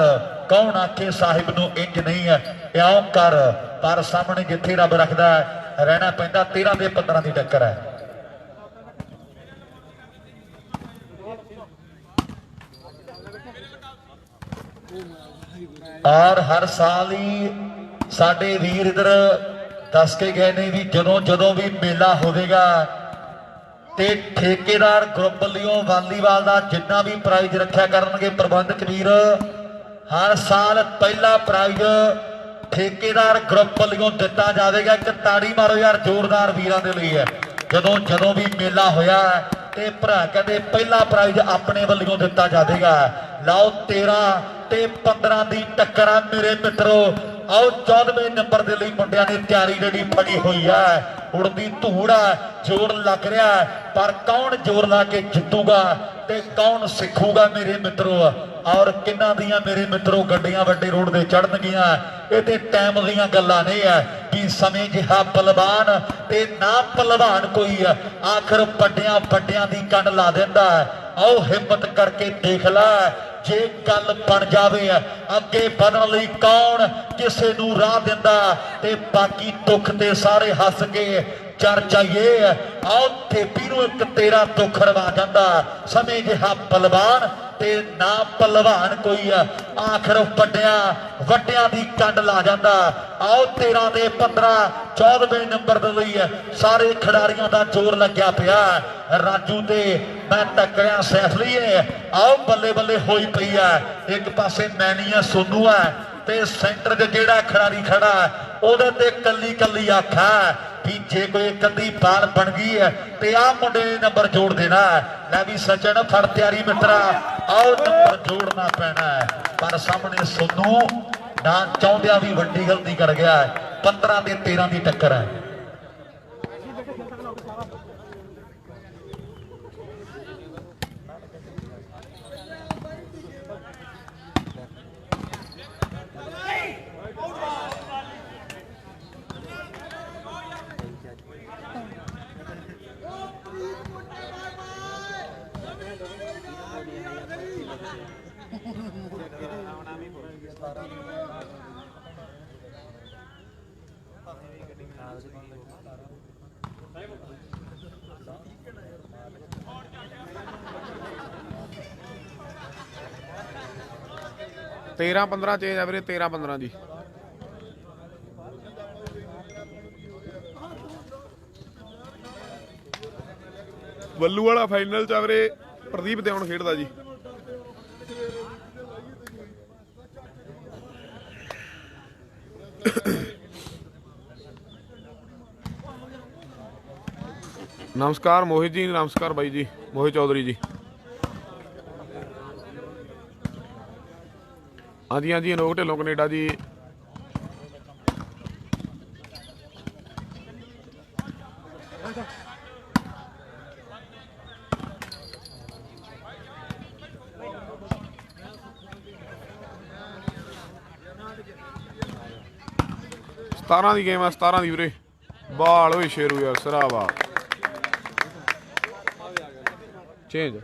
ਕੌਣ ਆਖੇ ਸਾਹਿਬ ਨੂੰ ਇੰਜ ਨਹੀਂ ਇਉਂ ਕਰ ਪਰ ਸਾਹਮਣੇ ਜਿੱਥੇ ਰੱਬ ਰੱਖਦਾ ਰਹਿਣਾ ਪੈਂਦਾ। 13 ਤੇ 15 ਦੀ ਟੱਕਰ ਹੈ। ਔਰ ਹਰ ਸਾਲ ਹੀ ਸਾਡੇ ਵੀਰ ਇਧਰ ਦੱਸ ਕੇ ਗਏ ਨੇ ਵੀ ਜਦੋਂ ਵੀ ਮੇਲਾ ਹੋਵੇਗਾ ਤੇ ਠੇਕੇਦਾਰ ਗਰੁੱਪ ਵੱਲੋਂ ਵਾਲੀਬਾਲ ਦਾ ਜਿੰਨਾ ਵੀ ਪ੍ਰਾਈਜ਼ ਰੱਖਿਆ ਕਰਨਗੇ ਪ੍ਰਬੰਧਕ ਵੀਰ ਹਰ ਸਾਲ ਪਹਿਲਾ ਪ੍ਰਾਈਜ਼ ਠੇਕੇਦਾਰ ਗਰੁੱਪ ਵੱਲੋਂ ਦਿੱਤਾ ਜਾਵੇਗਾ। ਇੱਕ ਤਾੜੀ ਮਾਰੋ ਯਾਰ ਜ਼ੋਰਦਾਰ ਵੀਰਾਂ ਦੇ ਲਈ ਹੈ। ਜਦੋਂ ਵੀ ਮੇਲਾ ਹੋਇਆ ਤੇ ਭਰਾ ਕਹਿੰਦੇ ਪਹਿਲਾ ਪ੍ਰਾਈਜ਼ ਆਪਣੇ ਵੱਲੋਂ ਦਿੱਤਾ ਜਾਵੇਗਾ। ਲਓ 13 ਤੇ 15 ਦੀ ਟੱਕਰ ਆ ਮੇਰੇ ਮਿੱਤਰੋ। ਆਓ 14ਵੇਂ ਨੰਬਰ ਦੇ ਲਈ ਮੁੰਡਿਆਂ ਨੇ ਤਿਆਰੀ ਜਿਹੜੀ ਫੜੀ ਹੋਈ ਹੈ। ਉੜਦੀ ਧੂੜ ਜ਼ੋਰ ਲੱਗ ਰਿਹਾ ਪਰ ਕੌਣ ਜ਼ੋਰ ਲਾ ਕੇ ਜਿੱਤੂਗਾ ਤੇ ਕੌਣ ਸਿੱਖੂਗਾ ਮੇਰੇ ਮਿੱਤਰੋ। ਔਰ ਕਿੰਨਾਂ ਦੀਆਂ ਮੇਰੇ ਮਿੱਤਰੋ ਗੱਡੀਆਂ ਵੱਡੇ ਰੋਡ ਤੇ ਚੜਨਗੀਆਂ ਇਹ ਤੇ ਟਾਈਮ ਦੀਆਂ ਗੱਲਾਂ ਨਹੀਂ ਹੈ ਕਿ ਸਮੇਂ ਜਿਹਾ ਪਲਵਾਨ ਤੇ ਨਾ ਪਲਵਾਨ ਕੋਈ ਆਖਰ ਵੱਡਿਆਂ ਦੀ ਕੰਨ ਲਾ ਦਿੰਦਾ। ਆਓ ਹਿੰਮਤ ਕਰਕੇ ਦੇਖ ਲੈ ਜੇ ਗੱਲ ਬਣ ਜਾਵੇ ਅੱਗੇ ਵਧਣ ਲਈ ਕੌਣ ਕਿਸੇ ਨੂੰ ਰਾਹ ਦਿੰਦਾ ਤੇ ਬਾਕੀ ਦੁੱਖ ਤੇ ਸਾਰੇ ਹੱਸ ਕੇ ਚਰਚਾ ਇਹ ਆਓ ਥੇਪੀ ਨੂੰ ਇੱਕ ਤੇਰਾ ਦੁੱਖ ਰਵਾ ਜਾਂਦਾ ਸਮੇਂ ਜਿਹਾ ਪਲਵਾਨ ਤੇ ਨਾ ਪਲਵਾਨ ਕੋਈ ਆਖਰ ਵੱਡਿਆਂ ਦੀ ਕੰਡ ਲਾ ਜਾਂਦਾ। ਆਓ 13 ਦੇ 15 14ਵੇਂ ਨੰਬਰ ਦੇ ਲਈ ਸਾਰੇ ਖਿਡਾਰੀਆਂ ਦਾ ਜ਼ੋਰ ਲੱਗਿਆ ਪਿਆ। ਰਾਜੂ ਤੇ ਮੈਂ ਟੱਕਰਿਆ ਸੈਫਲੀਏ ਆਓ ਬੱਲੇ ਬੱਲੇ ਹੋਈ ਪਈ ਹੈ। ਇੱਕ ਪਾਸੇ ਮੈਨੀਆ ਸੋਨੂ ਹੈ ਤੇ ਸੈਂਟਰ 'ਚ ਜਿਹੜਾ ਖਿਡਾਰੀ ਖੜਾ ਉਹਦੇ ਤੇ ਕੱਲੀ ਆਖਾ ਵੀ ਜੇ ਕੋਈ ਇੱਕ ਅੱਧੀ ਬਾਲ ਬਣ ਗਈ ਹੈ ਤੇ ਆਹ ਮੁੰਡੇ ਨੇ ਨੰਬਰ ਜੋੜ ਦੇਣਾ। ਲੈ ਵੀ ਸਚਨ ਫੜ ਤਿਆਰੀ ਮਿੱਤਰਾ ਆਓ ਨੰਬਰ ਜੋੜਨਾ ਪੈਣਾ ਪਰ ਸਾਹਮਣੇ ਸੋਨੂ ਨਾ ਚਾਹੁੰਦਿਆਂ ਵੀ ਵੱਡੀ ਗਲਤੀ ਕਰ ਗਿਆ। 15 ਤੇ 13 ਦੀ ਟੱਕਰ ਹੈ। तेरह 15 चेंज है वीरे 13 15 जी। ਵੱਲੂ ਵਾਲਾ ਫਾਈਨਲ ਚ ਵੀਰੇ ਪ੍ਰਦੀਪ ਦੇਵਨ ਖੇਡਦਾ ਜੀ। नमस्कार मोहित जी, नमस्कार भाई जी मोहित चौधरी जी। हाँ जी हाँ जी अनोख ढिल्लों कनेडा जी। 17 ਦੀ ਗੇਮ ਆ 17 ਦੀ ਵੀਰੇ ਬਾਲ ਓਏ ਸ਼ੇਰੂ ਯਾਰ ਸਰਾਵਾ ਚੇਂਜ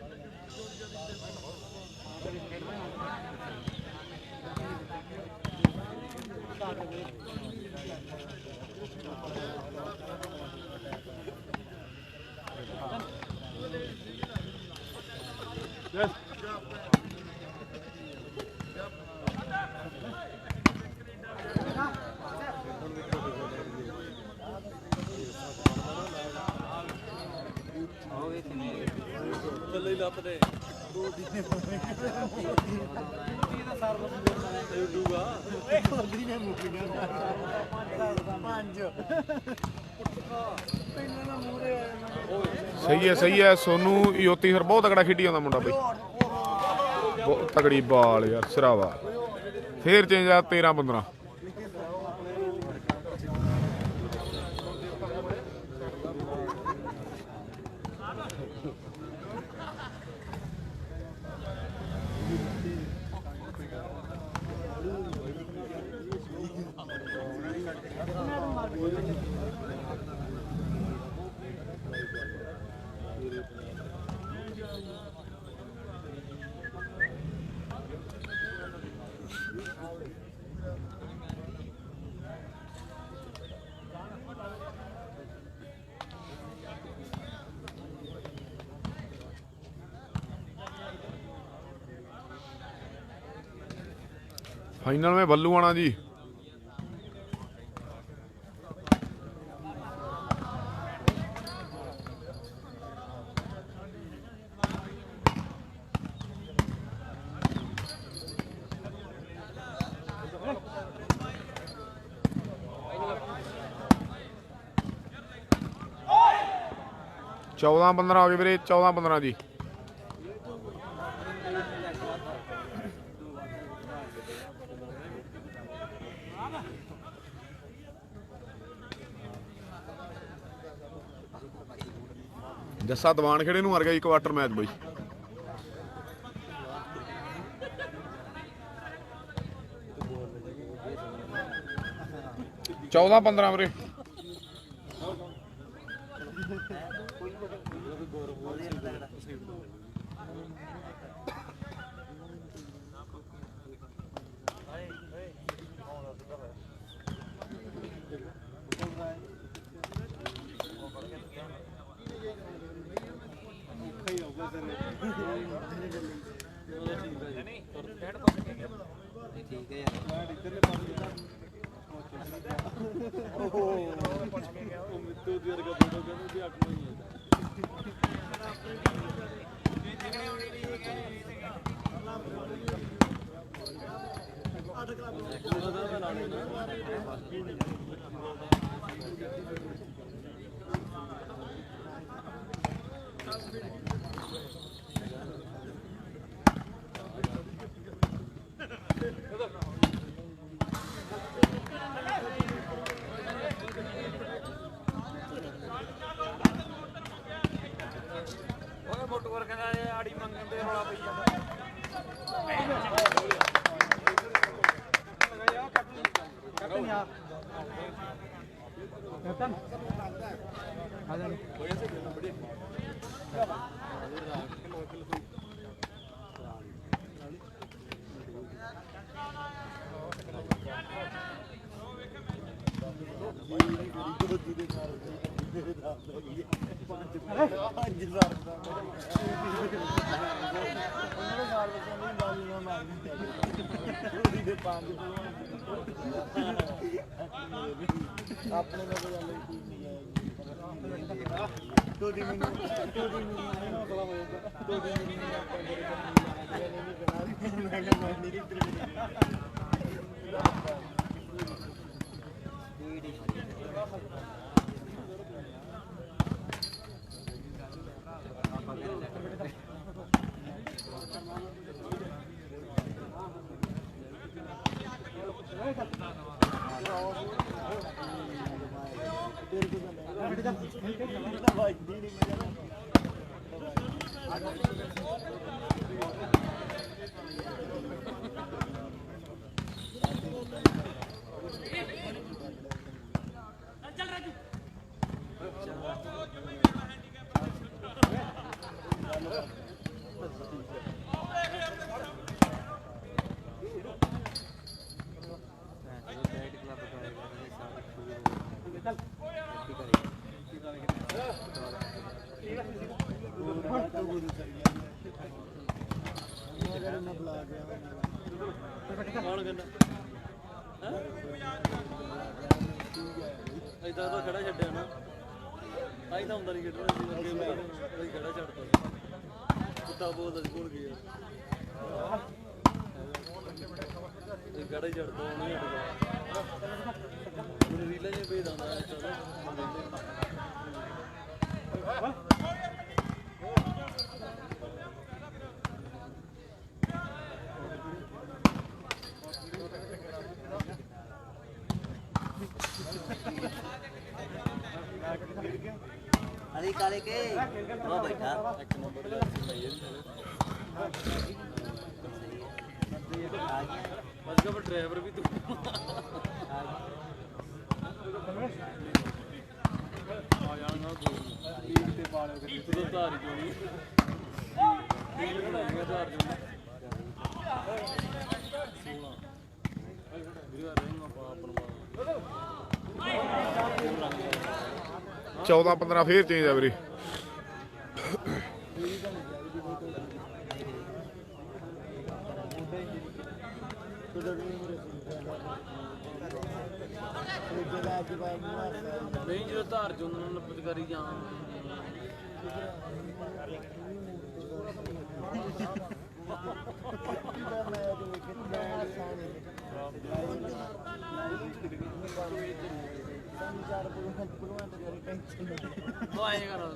ਥੱਲੇ ਹੀ ਲੱਤ ਦੇ ਸਹੀ ਹੈ ਸੋਨੂ ਯੋਤੀ ਫਿਰ ਬਹੁਤ ਤਕੜਾ ਖੇਡੀ ਜਾਂਦਾ ਮੁੰਡਾ ਬਈ ਬਹੁਤ ਤਕੜੀ ਬਾਲ ਯਾਰ ਸਰਾਵਾ ਫੇਰ ਚੇਂਜ ਆ 13-15 फाइनल में बल्लू आना जी चौदह 15 हो गए मेरे 14-15 जी जस्सा दवान खेड़े नूं मर गया क्वार्टर मैच बई 14-15 मेरे ਇਦਾਂ ਤਾਂ ਖੜਾ ਛੱਡਿਆ ਨਾ ਆਈ ਤਾਂ ਹੁੰਦਾ ਨਹੀਂ ਖੇਡਣਾ ਸੀ ਅੱਗੇ ਮੈਂ ਖੜਾ ਛੱਡਦਾ ਕੁੱਤਾ ਬੋਲਦਾ ਸੀ ਕੋਲ ਗਿਆ ਇਹ ਖੜਾ ਹੀ ਛੱਡਦਾ ਨਹੀਂ ਹਟਦਾ ਮੈਨੂੰ ਰੀਲਾਂ ਜਿਹਾ ਭੇਜਦਾ ਹੁੰਦਾ ਚਲੋ अरे काले के वो बैठा ਇੱਕ ਨੰਬਰ ਦਾ ਬਸ ਕਾ ਡਰਾਈਵਰ ਵੀ ਤੂੰ ਆ ਜਾਣਾ ਕੋਈ ਲੀਡ ਤੇ ਪਾ ਲਿਆ ਕਰੀ ਤੂੰ ਧਾਰੀ ਜੋਣੀ ਲੀਡ ਬਣਾਏਗਾ ਧਾਰ ਜੋਣੀ 14-15 ਫੇਰ ਚੇਂਜ ਆ ਵੀਰੇ। ਨਹੀਂ ਜਦੋਂ ਧਾਰ ਚ ਉਹਨਾਂ ਨੂੰ ਲੱਭਤ ਕਰੀ ਜਾਂ ਆਏ ਕਰੋ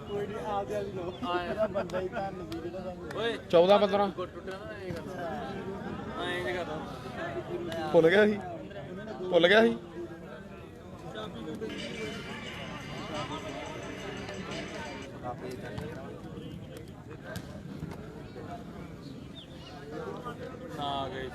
ਕੋਈ ਨਹੀਂ ਆਪਦੇ ਵਾਲੀ ਲੋ ਆਏ ਬੰਦਾ ਹੀ ਤਾਂ ਨਹੀਂ ਜਿਹੜਾ ਓਏ 14-15 ਟੁੱਟਿਆ ਨਾ ਇਹ ਕਰਦਾ ਆਏ ਨਹੀਂ ਕਰਦਾ ਭੁੱਲ ਗਿਆ ਸੀ ਆ ਗਏ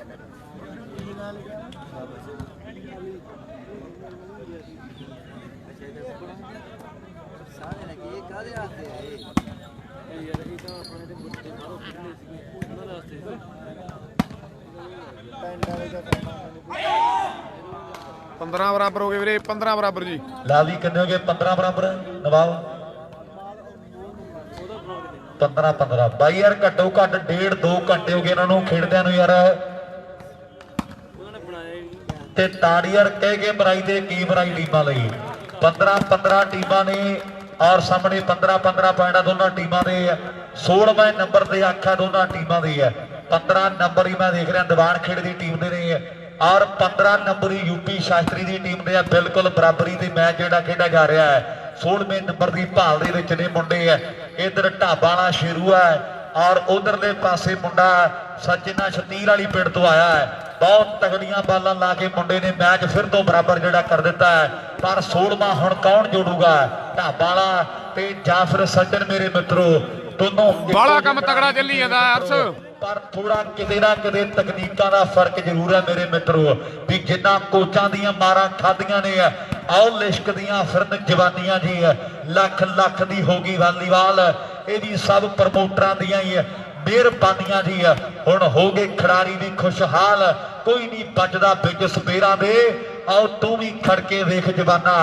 सारे लगे ये काले आते हैं ਇਹ ਯਾਰ ਇਹ ਤਾਂ ਆਪਣੇ ਦੇ ਗੁੱਟੇ ਬਾਹਰੋਂ ਖੁੱਲੇ ਸੀਗੇ ਉਹਨਾਂ ਦੇ ਵਾਸਤੇ ਪਿੰਡ ਵਾਲੇ ਦਾ ਕੰਮ 15 ਬਰਾਬਰ ਹੋ ਗਏ ਵੀਰੇ। 15 ਬਰਾਬਰ ਜੀ। ਲਾ ਵੀ ਕਿੰਨੇ ਹੋ ਗਏ? 15 ਬਰਾਬਰ ਨਵਾਬ 15 ਬਾਈ ਯਾਰ ਘੱਟੋ ਘੱਟ 1.5-2 ਘੰਟੇ ਹੋ ਗਏ ਇਹਨਾਂ ਨੂੰ ਖੇਡਦਿਆਂ ਨੂੰ ਯਾਰ। ਉਹਨਾਂ ਨੇ ਬਣਾਇਆ ਹੀ ਨਹੀਂ ਤੇ ਤਾੜੀ ਯਾਰ ਕਹਿ ਕੇ ਬਰਾਈ ਤੇ ਕੀ ਬਰਾਈ ਟੀਮਾਂ ਲਈ 15 ਟੀਮਾਂ ਨੇ ਔਰ ਸਾਹਮਣੇ 15 ਪੁਆਇੰਟ ਆ ਦੋਨਾਂ ਟੀਮਾਂ ਦੇ। 16ਵੇਂ ਨੰਬਰ ਤੇ ਆਖਿਆ ਦੋਨਾਂ ਟੀਮਾਂ ਦੀ ਹੈ। 15 ਨੰਬਰ ਹੀ ਮੈਂ ਦੇਖ ਰਿਹਾ ਦੀਵਾਨ ਖੇਡ ਦੀ ਟੀਮ ਦੇ ਨੇ ਔਰ 15 ਨੰਬਰ ਹੀ ਯੂਪੀ ਸ਼ਾਸਤਰੀ ਦੀ ਟੀਮ ਦੇ ਆ। ਬਿਲਕੁਲ ਬਰਾਬਰੀ ਦੇ ਮੈਚ ਜਿਹੜਾ ਖੇਡਿਆ ਜਾ ਰਿਹਾ ਹੈ। 16ਵੇਂ ਨੰਬਰ ਦੀ ਭਾਲ ਦੇ ਵਿੱਚ ਨੇ ਮੁੰਡੇ ਆ। ਇਧਰ ਢਾਬਾ ਵਾਲਾ ਸ਼ੇਰੂ ਹੈ ਔਰ ਉਧਰਲੇ ਪਾਸੇ ਮੁੰਡਾ ਸੱਜਣਾ ਸ਼ਤੀਰ ਵਾਲੀ ਪਿੰਡ ਤੋਂ ਆਇਆ ਹੈ। ਬਹੁਤ ਤਗੜੀਆਂ ਬਾਲਾਂ ਲਾ ਕੇ ਮੁੰਡੇ ਨੇ ਮੈਚ ਫਿਰ ਤੋਂ ਬਰਾਬਰ ਜਿਹੜਾ ਕਰ ਦਿੱਤਾ ਹੈ। ਪਰ 16ਵਾਂ ਹੁਣ ਕੌਣ ਜੋੜੂਗਾ? ਢਾਬਾ ਵਾਲਾ ਤੇ ਜਾਂ ਫਿਰ ਸੱਜਣ ਮੇਰੇ ਮਿੱਤਰੋ ਦੋਨੋਂ ਬਾਲਾ ਕੰਮ ਤਗੜਾ ਚੱਲੀ ਜਾਂਦਾ ਅਰਸ਼। ਪਰ ਥੋੜਾ ਕਿਤੇ ਨਾ ਕਿਤੇ ਤਕਨੀਕਾਂ ਦਾ ਫਰਕ ਜ਼ਰੂਰ ਹੈ ਮੇਰੇ ਮਿੱਤਰੋ। ਵੀ ਜਿੰਨਾ ਕੋਚਾਂ ਦੀਆਂ ਮਾਰਾਂ ਖਾਧੀਆਂ ਨੇ ਆਓ ਲਿਸ਼ਕਦੀਆਂ ਫਿਰਨ ਜਵਾਨੀਆਂ ਜੀ। ਲੱਖ ਦੀ ਹੋ ਗਈ ਵਾਲੀਬਾਲ। ਇਹ ਵੀ ਸਭ ਪ੍ਰਮੋਟਰਾਂ ਦੀਆਂ ਹੀ ਮਿਹਰਬਾਨੀਆਂ ਜੀ। ਹੁਣ ਹੋ ਗਏ ਖਿਡਾਰੀ ਵੀ ਖੁਸ਼ਹਾਲ। ਕੋਈ ਨਹੀਂ ਬਚਦਾ ਵਿੱਚ ਸਪੇਰਾਂ ਦੇ। ਆਓ ਤੂੰ ਵੀ ਖੜ ਕੇ ਵੇਖ ਜਵਾਨਾ।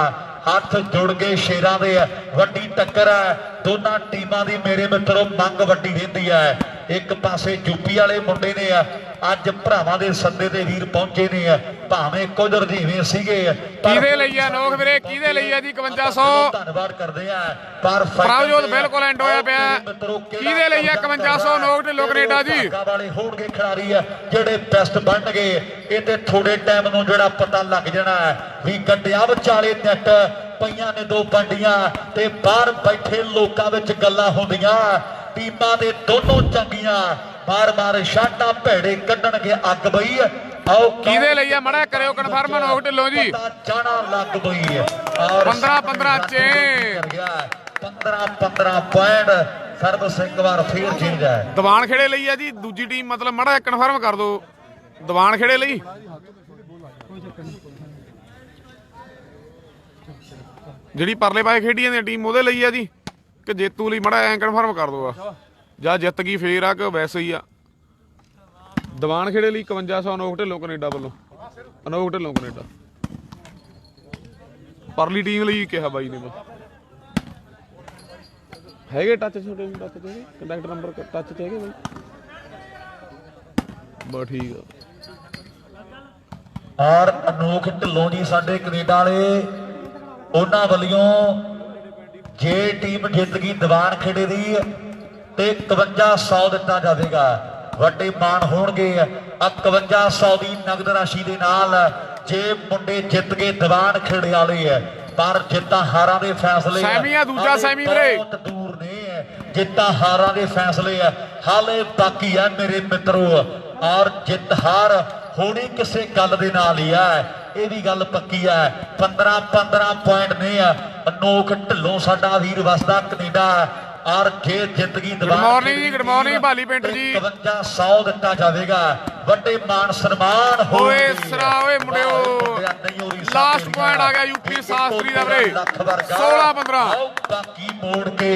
ਹੱਥ ਜੁੜ ਗਏ ਸ਼ੇਰਾਂ ਦੇ। ਵੱਡੀ ਟੱਕਰ ਹੈ ਦੋਨਾਂ ਟੀਮਾਂ ਦੀ ਮੇਰੇ ਮਿੱਤਰੋ। ਮੰਗ ਵੱਡੀ ਰਹਿੰਦੀ ਹੈ। ਇੱਕ ਪਾਸੇ ਯੂਪੀ ਵਾਲੇ ਮੁੰਡੇ ਨੇ ਅੱਜ ਭਰਾਵਾਂ ਦੇ ਸੱਦੇ ਤੇ ਵੀਰ ਪਹੁੰਚੇ ਨੇ। ਭਾਵੇਂ ਕੁਝ ਰਜੀਵੇਂ ਸੀਗੇ ਕਿਹਦੇ ਲਈ ਆ ਨੋਕ ਵੀਰੇ? ਕਿਹਦੇ ਲਈ ਆ ਜੀ 5500? ਧੰਨਵਾਦ ਕਰਦੇ ਆ ਪਰ ਪ੍ਰਭਜੋਤ ਬਿਲਕੁਲ ਐਂਡ ਹੋਇਆ ਪਿਆ। ਕਿਹਦੇ ਲਈ ਆ 5500 ਨੋਕ ਢਿੱਲੋਂ ਕੈਨੇਡਾ ਜੀ? ਵਾਲੇ ਹੋਣਗੇ ਖਿਡਾਰੀ ਜਿਹੜੇ ਬੈਸਟ ਬਣਨਗੇ। ਇਹ ਤੇ ਥੋੜੇ ਟਾਈਮ ਨੂੰ ਜਿਹੜਾ ਪਤਾ ਲੱਗ ਜਾਣਾ ਵੀ ਗੱਡਿਆਂ ਵਿਚਾਲੇ ਨੈਟ ਪਈਆਂ ਨੇ ਦੋ ਪੰਡੀਆਂ ਤੇ ਬਾਹਰ ਬੈਠੇ ਲੋਕਾਂ ਵਿੱਚ ਗੱਲਾਂ ਹੁੰਦੀਆਂ। ਟੀਮਾਂ ਦੇ ਦੋਨੋਂ ਚੰਗੀਆਂ ਮਾਰ ਸ਼ਾਟਾਂ ਭੇੜੇ ਕੱਢਣਗੇ ਅੱਗ ਬਈ। ਆਓ ਕਿਹਦੇ ਲਈ ਆ ਮੜਾ ਕਰਿਓ ਕਨਫਰਮ ਨੋਕ ਢਿੱਲੋਂ ਜੀ। ਜਾਣਾ ਲੱਗ ਪਈ ਔਰ 15 ਚ 15 ਪੁਆਇੰਟ ਸਰਵਿਸ ਇੱਕ ਵਾਰ ਫੇਰ ਚੇਂਜ ਹੈ। ਦੀਵਾਨ ਖੇੜੇ ਲਈ ਆ ਜੀ ਦੂਜੀ ਟੀਮ। ਮਤਲਬ ਮੜਾ ਕਨਫਰਮ ਕਰ ਦਿਓ ਦੀਵਾਨ ਖੇੜੇ ਲਈ। ਜਿਹੜੀ ਪਰਲੇ ਪਾਸੇ ਖੇਡੀ ਜਾਂਦੀ ਟੀਮ ਉਹਦੇ ਲਈ ਆ ਜੀ ਕਿ ਜੇਤੂ ਲਈ ਮੜਾ ਐਂ ਕਨਫਰਮ ਕਰ ਦਿਓ ਜਾਂ ਜਿੱਤ ਗਈ ਫੇਰ ਆ ਕਿ ਵੈਸੇ ਹੀ ਆ। ਦੀਵਾਨ ਖੇੜੇ ਲਈ 5500 ਅਨੋਖ ਢਿੱਲੋਂ ਕੈਨੇਡਾ ਵੱਲੋਂ। ਅਨੋਖ ਢਿੱਲੋਂ ਕੈਨੇਡਾ ਪਰਲੀ ਟੀਮ ਲਈ ਕਿਹਾ ਬਾਈ ਨੇ ਬਸ ਹੈਗੇ ਟੱਚ ਛੋਟੇ ਟੱਚ ਤੇ ਕੰਟੈਕਟ ਨੰਬਰ ਟੱਚ ਤੇ ਹੈਗੇ ਬਾਈ ਬਸ ਠੀਕ ਆ। ਔਰ ਅਨੋਖ ਢਿੱਲੋਂ ਜੀ ਸਾਡੇ ਕੈਨੇਡਾ ਵਾਲੇ, ਉਹਨਾਂ ਵੱਲੋਂ ਜੇ ਟੀਮ ਜਿੱਤ ਗਈ ਦੀਵਾਨ ਖੇੜੇ ਦੀ ਤੇ 5100 ਦਿੱਤਾ ਜਾਵੇਗਾ। ਵੱਡੇ ਮਾਣ ਹੋਣਗੇ 5100 ਦੀ ਨਗਦ ਰਾਸ਼ੀ ਦੇ ਨਾਲ ਜੇ ਮੁੰਡੇ ਜਿੱਤ ਗਏ ਦੀਵਾਨ ਖੇੜੇ ਵਾਲੇ। ਪਰ ਜਿੱਤਾਂ ਹਾਰਾਂ ਦੇ ਫੈਸਲੇ ਸੈਮੀ ਆ, ਦੂਜਾ ਸੈਮੀ ਵੀਰੇ। ਬਹੁਤ ਦੂਰ ਨੇ ਜਿੱਤਾਂ ਹਾਰਾਂ ਦੇ ਫੈਸਲੇ ਹਾਲੇ ਬਾਕੀ ਆ ਮੇਰੇ ਮਿੱਤਰੋ। ਔਰ ਜਿੱਤ ਹਾਰ ਹੋਣੀ ਕਿਸੇ ਗੱਲ ਦੇ ਨਾਲ ਹੀ ਆ, ਇਹ ਵੀ ਗੱਲ ਪੱਕੀ ਆ। 15 ਪੁਆਇੰਟ ਨੇ ਅਨੋਖ ਢਿੱਲੋਂ ਸਾਡਾ ਵੀਰ ਵਸਦਾ ਕੈਨੇਡਾ। ਔਰ ਜੇ ਜਿੱਤ ਗਈ ਗੁੱਡ ਮਾਰਨਿੰਗ ਜੀ, ਗੁੱਡ ਮਾਰਨਿੰਗ ਭਾਲੀ ਪਿੰਟਰ ਜੀ। 5100 ਦਿੱਤਾ ਜਾਵੇਗਾ। ਵੱਡੇ ਮਾਣ ਸਨਮਾਨ ਓਏ ਸਰਾ ਓਏ ਮੁੰਡਿਓ, ਲਾਸਟ ਪੁਆਇੰਟ ਆ ਗਿਆ ਯੂਪੀ ਸ਼ਾਸਤਰੀ ਦਾ ਵੀਰੇ 16-15। ਬਾਕੀ ਮੋੜ ਕੇ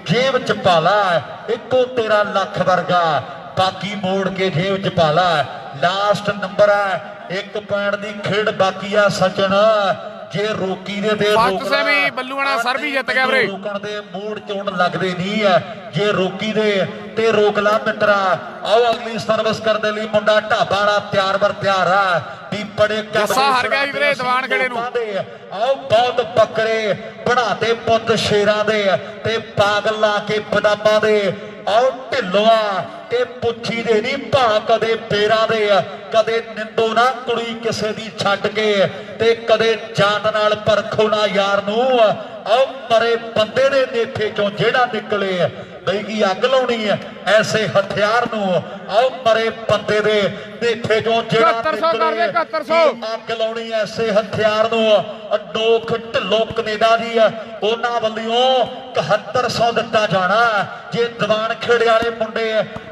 ਜੇਬ ਚ ਪਾ ਲਾ, ਇੱਕੋ ਤੇਰਾ ਲੱਖ ਵਰਗਾ ਬਾਕੀ ਮੋੜ ਕੇ ਜੇਬ ਚ ਪਾ ਲਾ। ਲਾਸਟ ਨੰਬਰ ਹੈ, 1 ਪੁਆਇੰਟ ਦੀ ਖੇਡ ਬਾਕੀ ਆ ਸਚਨ। ਜੇ ਰੋਕੀ ਦੇ ਫਸਟ ਸੈਮੀ ਬੱਲੂਆਣਾ ਸਰ ਵੀ ਜਿੱਤ ਗਿਆ ਵੀਰੇ। ਰੋਕਣ ਦੇ ਮੂਡ ਚੋਣ ਲੱਗਦੇ ਨਹੀਂ ਹੈ, ਜੇ ਰੋਕੀ ਦੇ ਤੇ ਰੋਕ ਲਾ ਮਿੱਤਰਾ। ਆਓ ਅਗਲੀ ਸਰਵਿਸ ਕਰਨ ਦੇ ਲਈ ਮੁੰਡਾ ਢਾਬਾ ਵਾਲਾ ਤਿਆਰ ਬਰ ਤਿਆਰ ਆ ਵੀ ਬੜੇ ਜੱਸਾ ਹਾਰ ਗਿਆ ਵੀਰੇ ਦੀਵਾਨ ਖੇੜੇ ਨੂੰ। ਆਓ ਬਹੁਤ ਬੱਕਰੇ ਬਣਾਤੇ ਪੁੱਤ ਸ਼ੇਰਾਂ ਦੇ ਤੇ ਪਾਗਲ ਲਾ ਕੇ ਬਦਾਮਾਂ ਦੇ। ਆਓ ਢਿੱਲੋਆ ਤੇ ਪੁੱਛੀ ਦੇ ਨਹੀਂ ਭਾ ਕਦੇ ਪੇਰਾਂ ਦੇ, ਕਦੇ ਨਿੰਦੋ ਨਾ ਕੁੜੀ ਕਿਸੇ ਦੀ ਛੱਡ ਕੇ ਤੇ ਕਦੇ ਜਾਤ ਨਾਲ ਪਰਖੋ ਨਾ ਯਾਰ ਨੂੰ। ਆਓ ਮਰੇ ਬੰਦੇ ਦੇ ਨੇਫੇ ਚੋਂ ਜਿਹੜਾ ਨਿਕਲੇ ਬਈ ਕੀ ਅੱਗ ਲਾਉਣੀ ਹੈ ਐਸੇ ਹਥਿਆਰ ਨੂੰ। ਆਓ ਮਰੇ ਬੰਦੇ ਦੇ ਨੇਫੇ ਚੋਂ ਜਿਹੜਾ 7100 ਕਰ ਦੇ 7100 ਅੱਗ ਲਾਉਣੀ ਐਸੇ ਹਥਿਆਰ ਨੂੰ। ਅਨੋਖ ਢਿੱਲੋਂ ਕੈਨੇਡਾ ਦੀ ਉਹਨਾਂ ਵੱਲੋਂ 7100 ਦਿੱਤਾ ਜਾਣਾ ਜੇ ਦੀਵਾਨ ਖੇੜੇ ਵਾਲੇ ਮੁੰਡੇ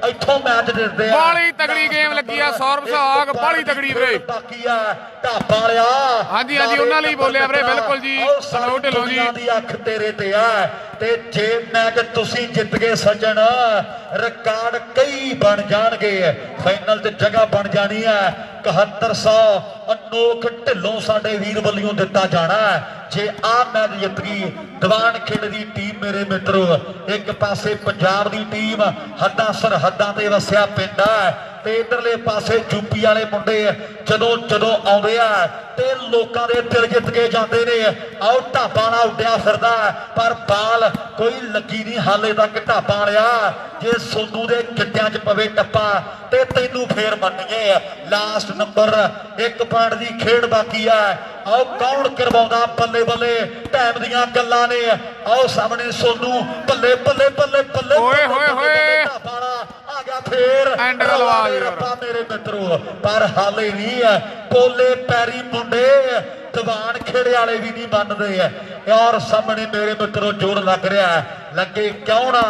ਇੱਥੋਂ ਮੈਚ ਜਿੱਤਦੇ ਆ। ਬਾਲੀ ਤਗੜੀ ਗੇਮ ਲੱਗੀ ਆ, ਸੌਰਵ ਸਹਾਗ ਬਾਲੀ ਤਗੜੀ ਵੀਰੇ। ਬਾਕੀ ਆ ਢਾਬਾ ਵਾਲਿਆ, ਹਾਂਜੀ ਉਹਨਾਂ ਲਈ ਬੋਲਿਆ ਵੀਰੇ, ਬਿਲਕੁਲ ਜੀ। ਸਨੋ ਢਿੱਲੋਂ ਜੀ ਦੀ ਅੱਖ ਤੇਰੇ ਤੇ ਆ ਤੇ ਜੇ ਮੈਚ ਤੁਸੀਂ ਜਿੱਤ ਗਏ ਸੱਜਣ, ਰਿਕਾਰਡ ਕਈ ਬਣ ਜਾਣਗੇ, ਫਾਈਨਲ ਤੇ ਜਗ੍ਹਾ ਬਣ ਜਾਣੀ ਹੈ। 7100 ਅਨੋਖ ਢਿੱਲੋਂ ਸਾਡੇ ਵੀਰ ਵੱਲੋਂ ਦਿੱਤਾ ਜਾਣਾ ਜੇ ਆ ਮੈਚ ਜਿੱਤ ਗਈ ਦੀਵਾਨ ਖੇਡ ਦੀ ਟੀਮ। ਮੇਰੇ ਮਿੱਤਰੋ, ਇੱਕ ਪਾਸੇ ਪੰਜਾਬ ਦੀ ਟੀਮ ਹੱਦਾਂ ਸਰਹੱਦਾਂ ਤੇ ਵਸਿਆ ਪਿੰਡ ਤੇ ਇਧਰਲੇ ਪਾਸੇ ਯੂਪੀ ਵਾਲੇ ਮੁੰਡੇ ਜਦੋਂ ਆਉਂਦੇ ਆ ਤੇ ਲੋਕਾਂ ਦੇ ਦਿਲ ਜਿੱਤ ਕੇ ਜਾਂਦੇ ਨੇ। ਆਓ ਢਾਬਾ ਨਾਲ ਉੱਡਿਆ ਫਿਰਦਾ ਪਰ ਬਾਲ ਕੋਈ ਲੱਗੀ ਨਹੀਂ ਹਾਲੇ ਤੱਕ ਢਾਬਾ ਵਾਲਿਆ। ਜੇ ਸੋਨੂ ਦੇ ਗਿੱਟਿਆਂ 'ਚ ਪਵੇ ਟੱਪਾ ਤੇ ਤੈਨੂੰ ਫੇਰ ਮੰਨੀਏ। ਲਾਸਟ ਨੰਬਰ 1 ਪੁਆਇੰਟ ਦੀ ਖੇਡ ਬਾਕੀ ਆ। ਆਓ ਕੌਣ ਕਰਵਾਉਂਦਾ ਬੱਲੇ ਬੱਲੇ ਟਾਈਮ ਦੀਆਂ ਗੱਲਾਂ ਨੇ। ਆਓ ਸਾਹਮਣੇ ਸੋਨੂ ਬੱਲੇ ਬੱਲੇ ਬੱਲੇ ਬੱਲੇ ਓਏ ਹੋਏ ਹੋਏ ਆ ਗਿਆ ਫੇਰ ਐਂਡ ਗਲਵਾ ਰੱਬਾ ਮੇਰੇ ਮਿੱਤਰੋ। ਪਰ ਹਾਲੇ ਨਹੀਂ ਹੈ ਪੋਲੇ ਪੈਰੀ ਮੁੰਡੇ ਦੀਵਾਨ ਖੇੜੇ ਵਾਲੇ ਵੀ ਨਹੀਂ ਮੰਨਦੇ ਔਰ ਸਾਹਮਣੇ ਮੇਰੇ ਮਿੱਤਰੋ ਜ਼ੋਰ ਲੱਗ ਰਿਹਾ ਲੱਗੇ ਕਿਉਂ ਨਾ,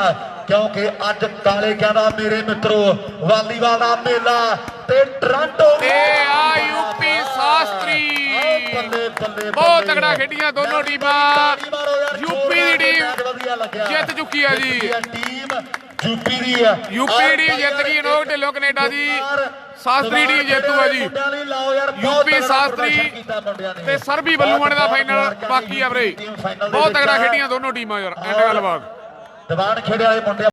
ਕਿਉਂਕਿ ਅੱਜ ਕਾਲੇ ਕਹਿੰਦਾ ਮੇਰੇ ਮਿੱਤਰੋ ਵਾਲੀਬਾਲ ਦਾ ਮੇਲਾ ਤੇ ਟੋਰਾਂਟੋ ਤੇ ਆ ਯੂਪੀ ਸ਼ਾਸਤਰੀ ਬਹੁਤ ਤਗੜਾ ਖੇਡੀਆਂ ਦੋਨੋਂ ਟੀਮਾਂ। ਯੂਪੀ ਦੀ ਟੀਮ ਜਿੱਤ ਚੁੱਕੀ ਆ ਜੀ। ਟੀਮ ਯੂਪੀ ਦੀ ਆ, ਯੂਪੀ ਦੀ ਜਿੱਤ ਗਈ ਅਨੋਖ ਢਿੱਲੋਂ ਕੈਨੇਡਾ ਦੀ। ਸ਼ਾਸਤਰੀ ਟੀਮ ਜੇਤੂ ਆ ਜੀ। ਯੂਪੀ ਸ਼ਾਸਤਰੀ ਤੇ ਸਰਬੀ ਬੱਲੂਆਣੇ ਦਾ ਫਾਈਨਲ ਬਾਕੀ ਆ ਵੀਰੇ। ਬਹੁਤ ਤਗੜਾ ਖੇਡੀਆਂ ਦੋਨੋਂ ਟੀਮਾਂ ਯਾਰ। ਐਂਡ ਗੱਲਬਾਤ ਦੀਵਾਨ ਖੇੜੇ ਵਾਲੇ ਮੁੰਡੇ